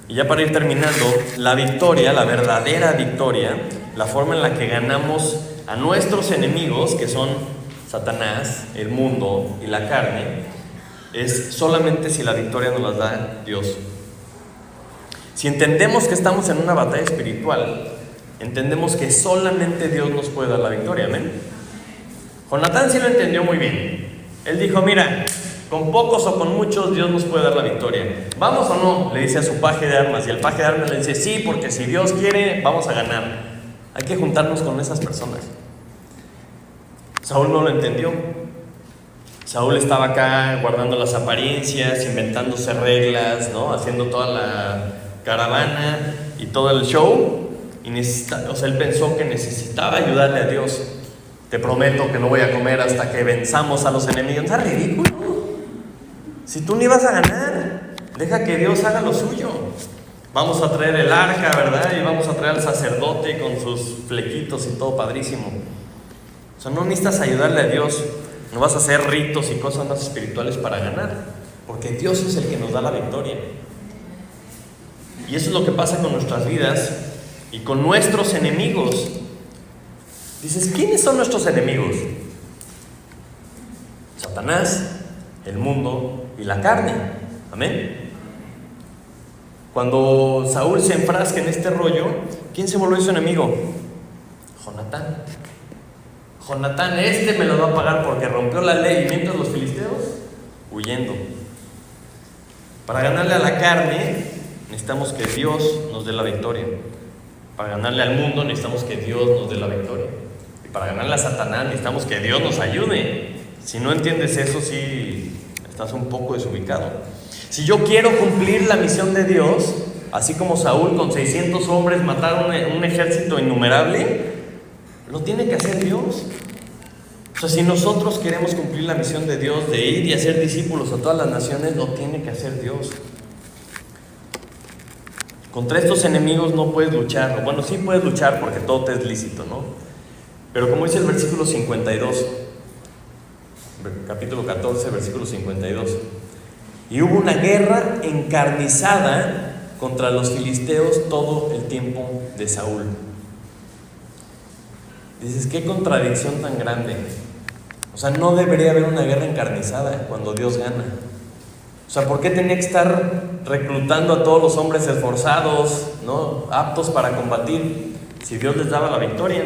Y ya para ir terminando, la victoria, la verdadera victoria, la forma en la que ganamos a nuestros enemigos, que son Satanás, el mundo y la carne, es solamente si la victoria nos la da Dios. Si entendemos que estamos en una batalla espiritual, entendemos que solamente Dios nos puede dar la victoria, amén. Jonatán sí lo entendió muy bien. Él dijo, mira, con pocos o con muchos Dios nos puede dar la victoria. ¿Vamos o no? Le dice a su paje de armas. Y el paje de armas le dice, sí, porque si Dios quiere, vamos a ganar. Hay que juntarnos con esas personas. Saúl no lo entendió. Saúl estaba acá guardando las apariencias, inventándose reglas, ¿no? Haciendo toda la caravana y todo el show. Y él pensó que necesitaba ayudarle a Dios. Te prometo que no voy a comer hasta que venzamos a los enemigos. ¿Es ridículo? Si tú ni vas a ganar, deja que Dios haga lo suyo. Vamos a traer el arca, ¿verdad? Y vamos a traer al sacerdote con sus flequitos y todo padrísimo. O sea, no necesitas ayudarle a Dios. No vas a hacer ritos y cosas más espirituales para ganar, porque Dios es el que nos da la victoria. Y eso es lo que pasa con nuestras vidas y con nuestros enemigos. Dices, ¿quiénes son nuestros enemigos? Satanás, el mundo y la carne. Amén. Cuando Saúl se enfrasca en este rollo, ¿quién se volvió su enemigo? Jonatán. Jonatán, me lo va a pagar porque rompió la ley, mientras los filisteos huyendo. Para ganarle a la carne, necesitamos que Dios nos dé la victoria. Para ganarle al mundo, necesitamos que Dios nos dé la victoria. Y para ganarle a Satanás, necesitamos que Dios nos ayude. Si no entiendes eso, sí estás un poco desubicado. Si yo quiero cumplir la misión de Dios, así como Saúl con 600 hombres mataron un ejército innumerable, lo tiene que hacer Dios. O sea, si nosotros queremos cumplir la misión de Dios de ir y hacer discípulos a todas las naciones, lo tiene que hacer Dios. Contra estos enemigos no puedes luchar. Bueno, sí puedes luchar porque todo te es lícito, ¿no? Pero como dice el versículo 52, capítulo 14, versículo 52, y hubo una guerra encarnizada contra los filisteos todo el tiempo de Saúl. Dices, qué contradicción tan grande. O sea, no debería haber una guerra encarnizada cuando Dios gana. O sea, ¿por qué tenía que estar reclutando a todos los hombres esforzados, ¿no?, aptos para combatir, si Dios les daba la victoria?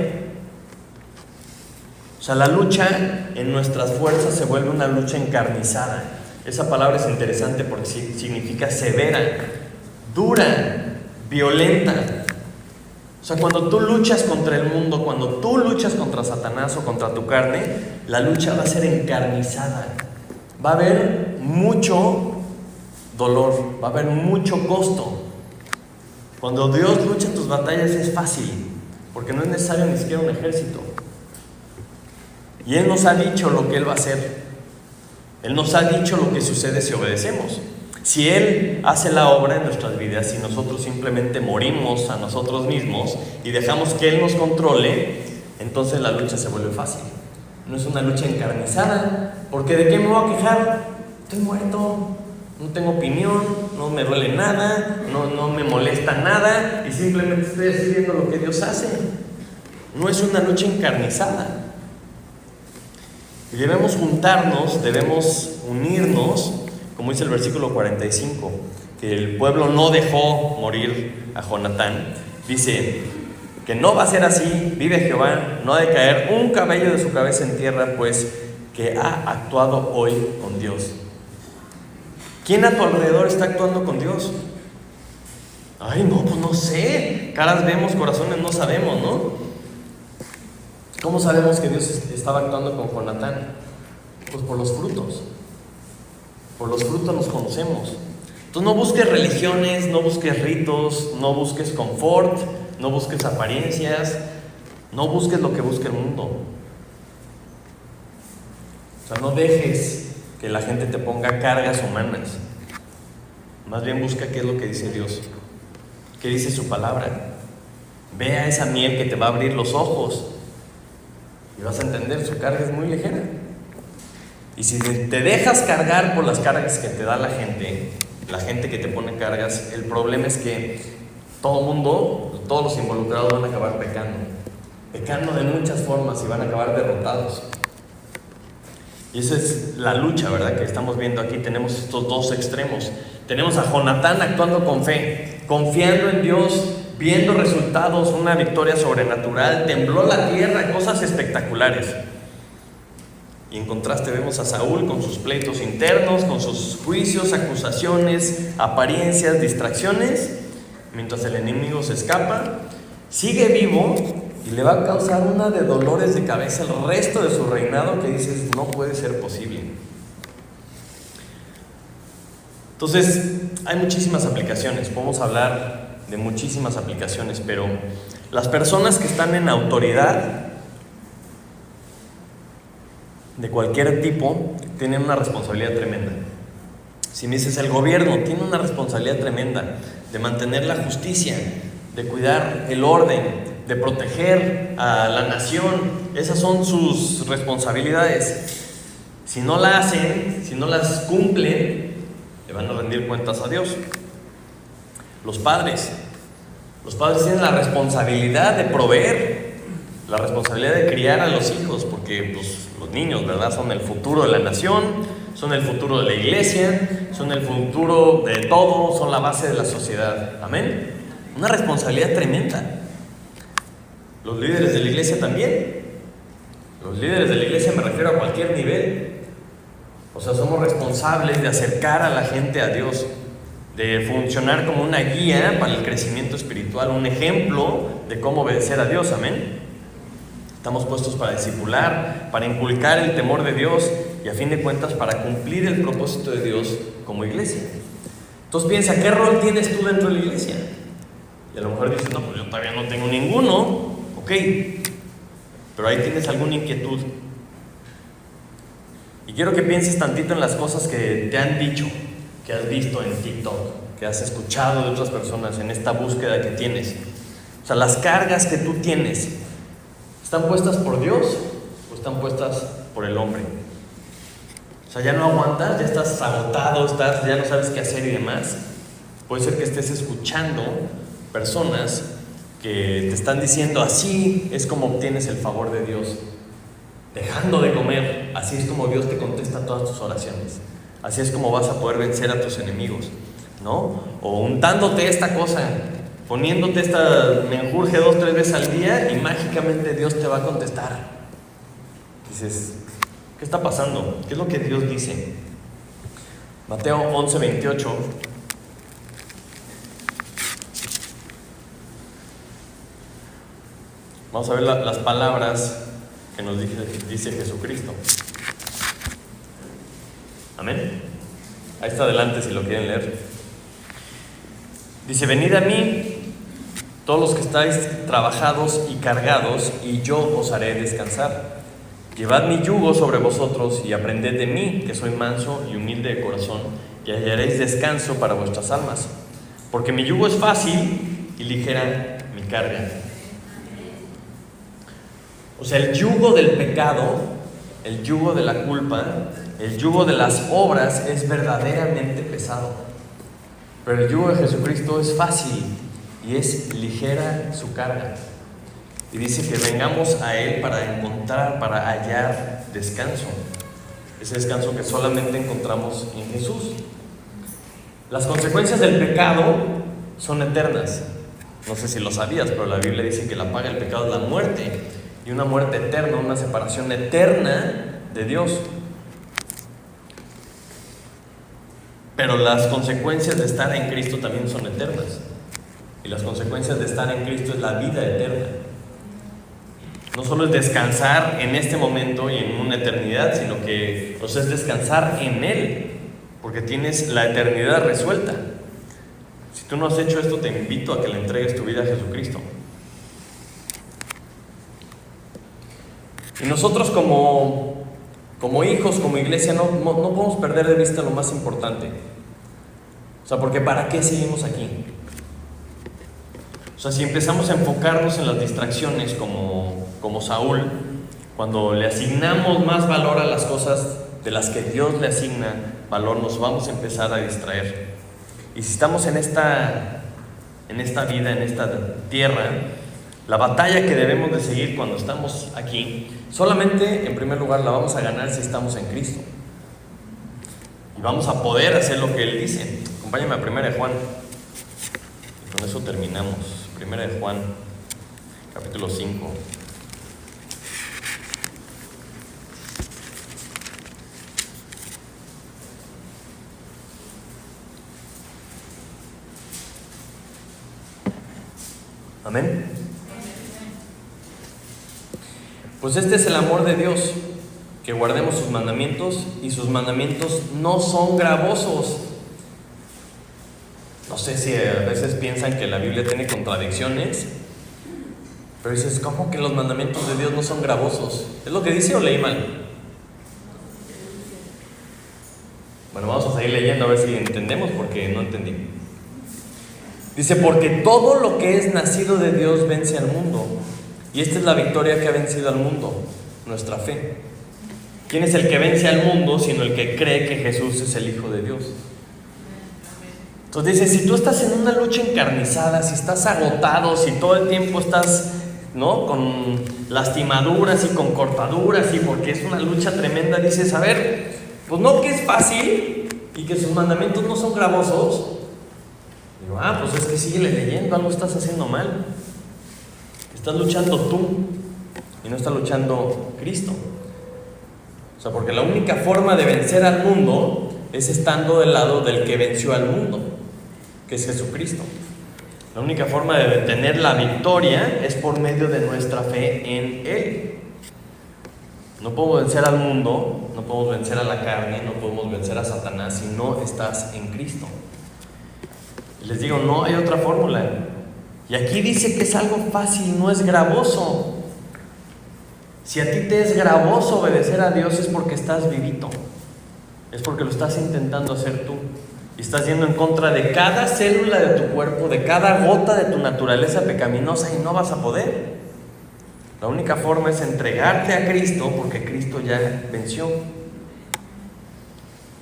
O sea, la lucha en nuestras fuerzas se vuelve una lucha encarnizada. Esa palabra es interesante porque significa severa, dura, violenta. O sea, cuando tú luchas contra el mundo, cuando tú luchas contra Satanás o contra tu carne, la lucha va a ser encarnizada. Va a haber mucho dolor, va a haber mucho costo. Cuando Dios lucha tus batallas es fácil, porque no es necesario ni siquiera un ejército. Y Él nos ha dicho lo que Él va a hacer. Él nos ha dicho lo que sucede si obedecemos. Si Él hace la obra en nuestras vidas y nosotros simplemente morimos a nosotros mismos y dejamos que Él nos controle, entonces la lucha se vuelve fácil. No es una lucha encarnizada, porque ¿de qué me voy a quejar? Estoy muerto, no tengo opinión, no me duele nada, no me molesta nada y simplemente estoy haciendo lo que Dios hace. No es una lucha encarnizada. Y debemos juntarnos, debemos unirnos, como dice el versículo 45, que el pueblo no dejó morir a Jonatán. Dice que no va a ser así, vive Jehová, no ha de caer un cabello de su cabeza en tierra, pues que ha actuado hoy con Dios. ¿Quién a tu alrededor está actuando con Dios? Ay, no, pues no sé, caras vemos, corazones no sabemos, ¿no? ¿Cómo sabemos que Dios estaba actuando con Jonatán? Pues por los frutos. Por los frutos nos conocemos. Entonces no busques religiones, no busques ritos, no busques confort, no busques apariencias, no busques lo que busca el mundo. O sea, no dejes que la gente te ponga cargas humanas. Más bien busca qué es lo que dice Dios, qué dice su palabra. Ve a esa miel que te va a abrir los ojos y vas a entender, su carga es muy ligera. Y si te dejas cargar por las cargas que te da la gente que te pone cargas, el problema es que todo el mundo, todos los involucrados van a acabar pecando de muchas formas y van a acabar derrotados. Y esa es la lucha, ¿verdad?, que estamos viendo aquí. Tenemos estos dos extremos. Tenemos a Jonatán actuando con fe, confiando en Dios, viendo resultados, una victoria sobrenatural, tembló la tierra, cosas espectaculares. Y en contraste vemos a Saúl con sus pleitos internos, con sus juicios, acusaciones, apariencias, distracciones, mientras el enemigo se escapa, sigue vivo y le va a causar una de dolores de cabeza el resto de su reinado que dices, no puede ser posible. Entonces, hay muchísimas aplicaciones, podemos hablar de muchísimas aplicaciones, pero las personas que están en autoridad de cualquier tipo tienen una responsabilidad tremenda. Si me dices, el gobierno tiene una responsabilidad tremenda de mantener la justicia, de cuidar el orden, de proteger a la nación. Esas son sus responsabilidades. Si no la hacen, si no las cumplen, le van a rendir cuentas a Dios. Los padres tienen la responsabilidad de proveer, la responsabilidad de criar a los hijos, porque pues, los niños, ¿verdad?, son el futuro de la nación, son el futuro de la iglesia, son el futuro de todo, son la base de la sociedad. Amén. Una responsabilidad tremenda. Los líderes de la iglesia también. Los líderes de la iglesia me refiero a cualquier nivel. O sea, somos responsables de acercar a la gente a Dios, de funcionar como una guía para el crecimiento espiritual, un ejemplo de cómo obedecer a Dios. Amén. Estamos puestos para discipular, para inculcar el temor de Dios y a fin de cuentas para cumplir el propósito de Dios como iglesia. Entonces piensa, ¿qué rol tienes tú dentro de la iglesia? Y a lo mejor dices, no, pues yo todavía no tengo ninguno. Ok, pero ahí tienes alguna inquietud. Y quiero que pienses tantito en las cosas que te han dicho, que has visto en TikTok, que has escuchado de otras personas en esta búsqueda que tienes. O sea, las cargas que tú tienes, ¿están puestas por Dios o están puestas por el hombre? O sea, ya no aguantas, ya estás agotado, ya no sabes qué hacer y demás. Puede ser que estés escuchando personas que te están diciendo, así es como obtienes el favor de Dios. Dejando de comer, así es como Dios te contesta todas tus oraciones. Así es como vas a poder vencer a tus enemigos, ¿no? O untándote esta cosa, poniéndote esta menjurje 2-3 veces al día y mágicamente Dios te va a contestar. Dices, ¿qué está pasando? ¿Qué es lo que Dios dice? Mateo 11:28. Vamos a ver las palabras que nos dice Jesucristo. Amén. Ahí está adelante si lo quieren leer. Dice, venid a mí, todos los que estáis trabajados y cargados, y yo os haré descansar. Llevad mi yugo sobre vosotros y aprended de mí, que soy manso y humilde de corazón, y hallaréis descanso para vuestras almas. Porque mi yugo es fácil y ligera mi carga. O sea, el yugo del pecado, el yugo de la culpa, el yugo de las obras es verdaderamente pesado. Pero el yugo de Jesucristo es fácil y es ligera su carga. Y dice que vengamos a Él para encontrar, para hallar descanso. Ese descanso que solamente encontramos en Jesús. Las consecuencias del pecado son eternas. No sé si lo sabías, pero la Biblia dice que la paga del pecado es la muerte. Y una muerte eterna, una separación eterna de Dios. Pero las consecuencias de estar en Cristo también son eternas. Y las consecuencias de estar en Cristo es la vida eterna. No solo es descansar en este momento y en una eternidad, sino que es descansar en Él, porque tienes la eternidad resuelta. Si tú no has hecho esto, te invito a que le entregues tu vida a Jesucristo. Y nosotros como hijos, como iglesia, no podemos perder de vista lo más importante. O sea, porque ¿para qué seguimos aquí? O sea, si empezamos a enfocarnos en las distracciones como Saúl, cuando le asignamos más valor a las cosas de las que Dios le asigna valor, nos vamos a empezar a distraer. Y si estamos en esta vida, en esta tierra, la batalla que debemos de seguir cuando estamos aquí, solamente en primer lugar la vamos a ganar si estamos en Cristo. Y vamos a poder hacer lo que Él dice. Acompáñame a 1 de Juan. Y con eso terminamos. 1 de Juan, capítulo 5. Amén. Pues este es el amor de Dios, que guardemos sus mandamientos, y sus mandamientos no son gravosos. No sé si a veces piensan que la Biblia tiene contradicciones, pero dices, ¿cómo que los mandamientos de Dios no son gravosos? ¿Es lo que dice o leí mal? Bueno, vamos a seguir leyendo a ver si entendemos, porque no entendí. Dice, porque todo lo que es nacido de Dios vence al mundo. Y esta es la victoria que ha vencido al mundo, nuestra fe. ¿Quién es el que vence al mundo sino el que cree que Jesús es el Hijo de Dios? Entonces dice, si tú estás en una lucha encarnizada, si estás agotado, si todo el tiempo estás, ¿no?, con lastimaduras y con cortaduras, y porque es una lucha tremenda, dices, a ver, pues no que es fácil y que sus mandamientos no son gravosos. Digo, pues es que síguele leyendo, algo estás haciendo mal. Estás luchando tú y no está luchando Cristo. O sea, porque la única forma de vencer al mundo es estando del lado del que venció al mundo, que es Jesucristo. La única forma de tener la victoria es por medio de nuestra fe en Él. No podemos vencer al mundo, no podemos vencer a la carne, no podemos vencer a Satanás si no estás en Cristo. Y les digo, no hay otra fórmula. Y aquí dice que es algo fácil, no es gravoso. Si a ti te es gravoso obedecer a Dios es porque estás vivito, es porque lo estás intentando hacer tú. Y estás yendo en contra de cada célula de tu cuerpo, de cada gota de tu naturaleza pecaminosa y no vas a poder. La única forma es entregarte a Cristo porque Cristo ya venció.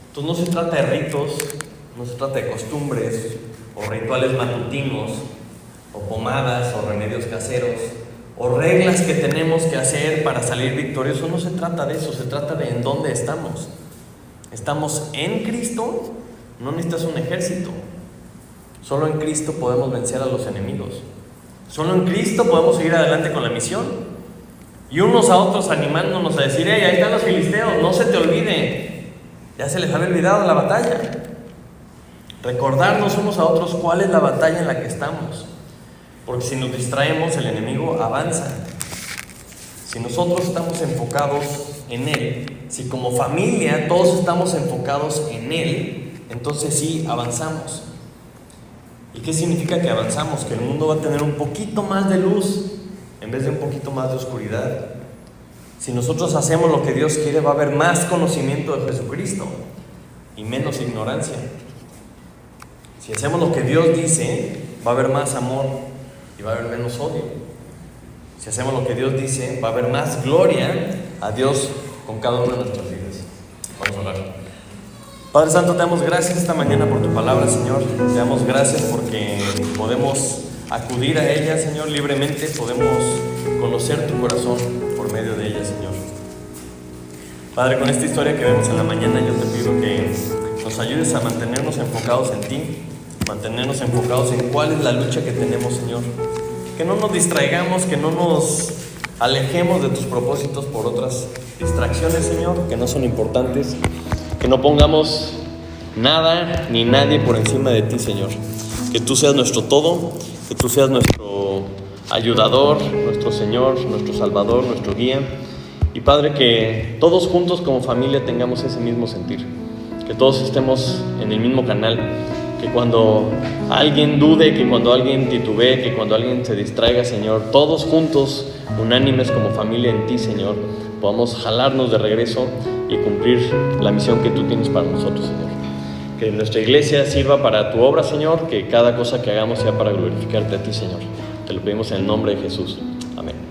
Entonces no se trata de ritos, no se trata de costumbres o rituales matutinos o pomadas o remedios caseros o reglas que tenemos que hacer para salir victoriosos. No se trata de eso, se trata de en dónde estamos. Estamos en Cristo, no necesitas un ejército. Solo en Cristo podemos vencer a los enemigos. Solo en Cristo podemos seguir adelante con la misión. Y unos a otros animándonos a decir, ahí están los filisteos, no se te olvide. Ya se les había olvidado la batalla. Recordarnos unos a otros cuál es la batalla en la que estamos. Porque si nos distraemos, el enemigo avanza. Si nosotros estamos enfocados en Él, si como familia todos estamos enfocados en Él, entonces sí avanzamos. ¿Y qué significa que avanzamos? Que el mundo va a tener un poquito más de luz en vez de un poquito más de oscuridad. Si nosotros hacemos lo que Dios quiere, va a haber más conocimiento de Jesucristo y menos ignorancia. Si hacemos lo que Dios dice, va a haber más amor y va a haber menos odio. Si hacemos lo que Dios dice, va a haber más gloria a Dios con cada una de nuestras vidas. Vamos a orar. Padre Santo, te damos gracias esta mañana por tu palabra, Señor. Te damos gracias porque podemos acudir a ella, Señor, libremente. Podemos conocer tu corazón por medio de ella, Señor. Padre, con esta historia que vemos en la mañana, yo te pido que nos ayudes a mantenernos enfocados en ti, mantenernos enfocados en cuál es la lucha que tenemos, Señor. Que no nos distraigamos, que no nos alejemos de tus propósitos por otras distracciones, Señor, que no son importantes. Que no pongamos nada ni nadie por encima de ti, Señor. Que tú seas nuestro todo, que tú seas nuestro ayudador, nuestro Señor, nuestro Salvador, nuestro guía. Y Padre, que todos juntos como familia tengamos ese mismo sentir. Que todos estemos en el mismo canal. Que cuando alguien dude, que cuando alguien titubee, que cuando alguien se distraiga, Señor, todos juntos, unánimes como familia en ti, Señor, podamos jalarnos de regreso y cumplir la misión que tú tienes para nosotros, Señor. Que nuestra iglesia sirva para tu obra, Señor, que cada cosa que hagamos sea para glorificarte a ti, Señor. Te lo pedimos en el nombre de Jesús. Amén.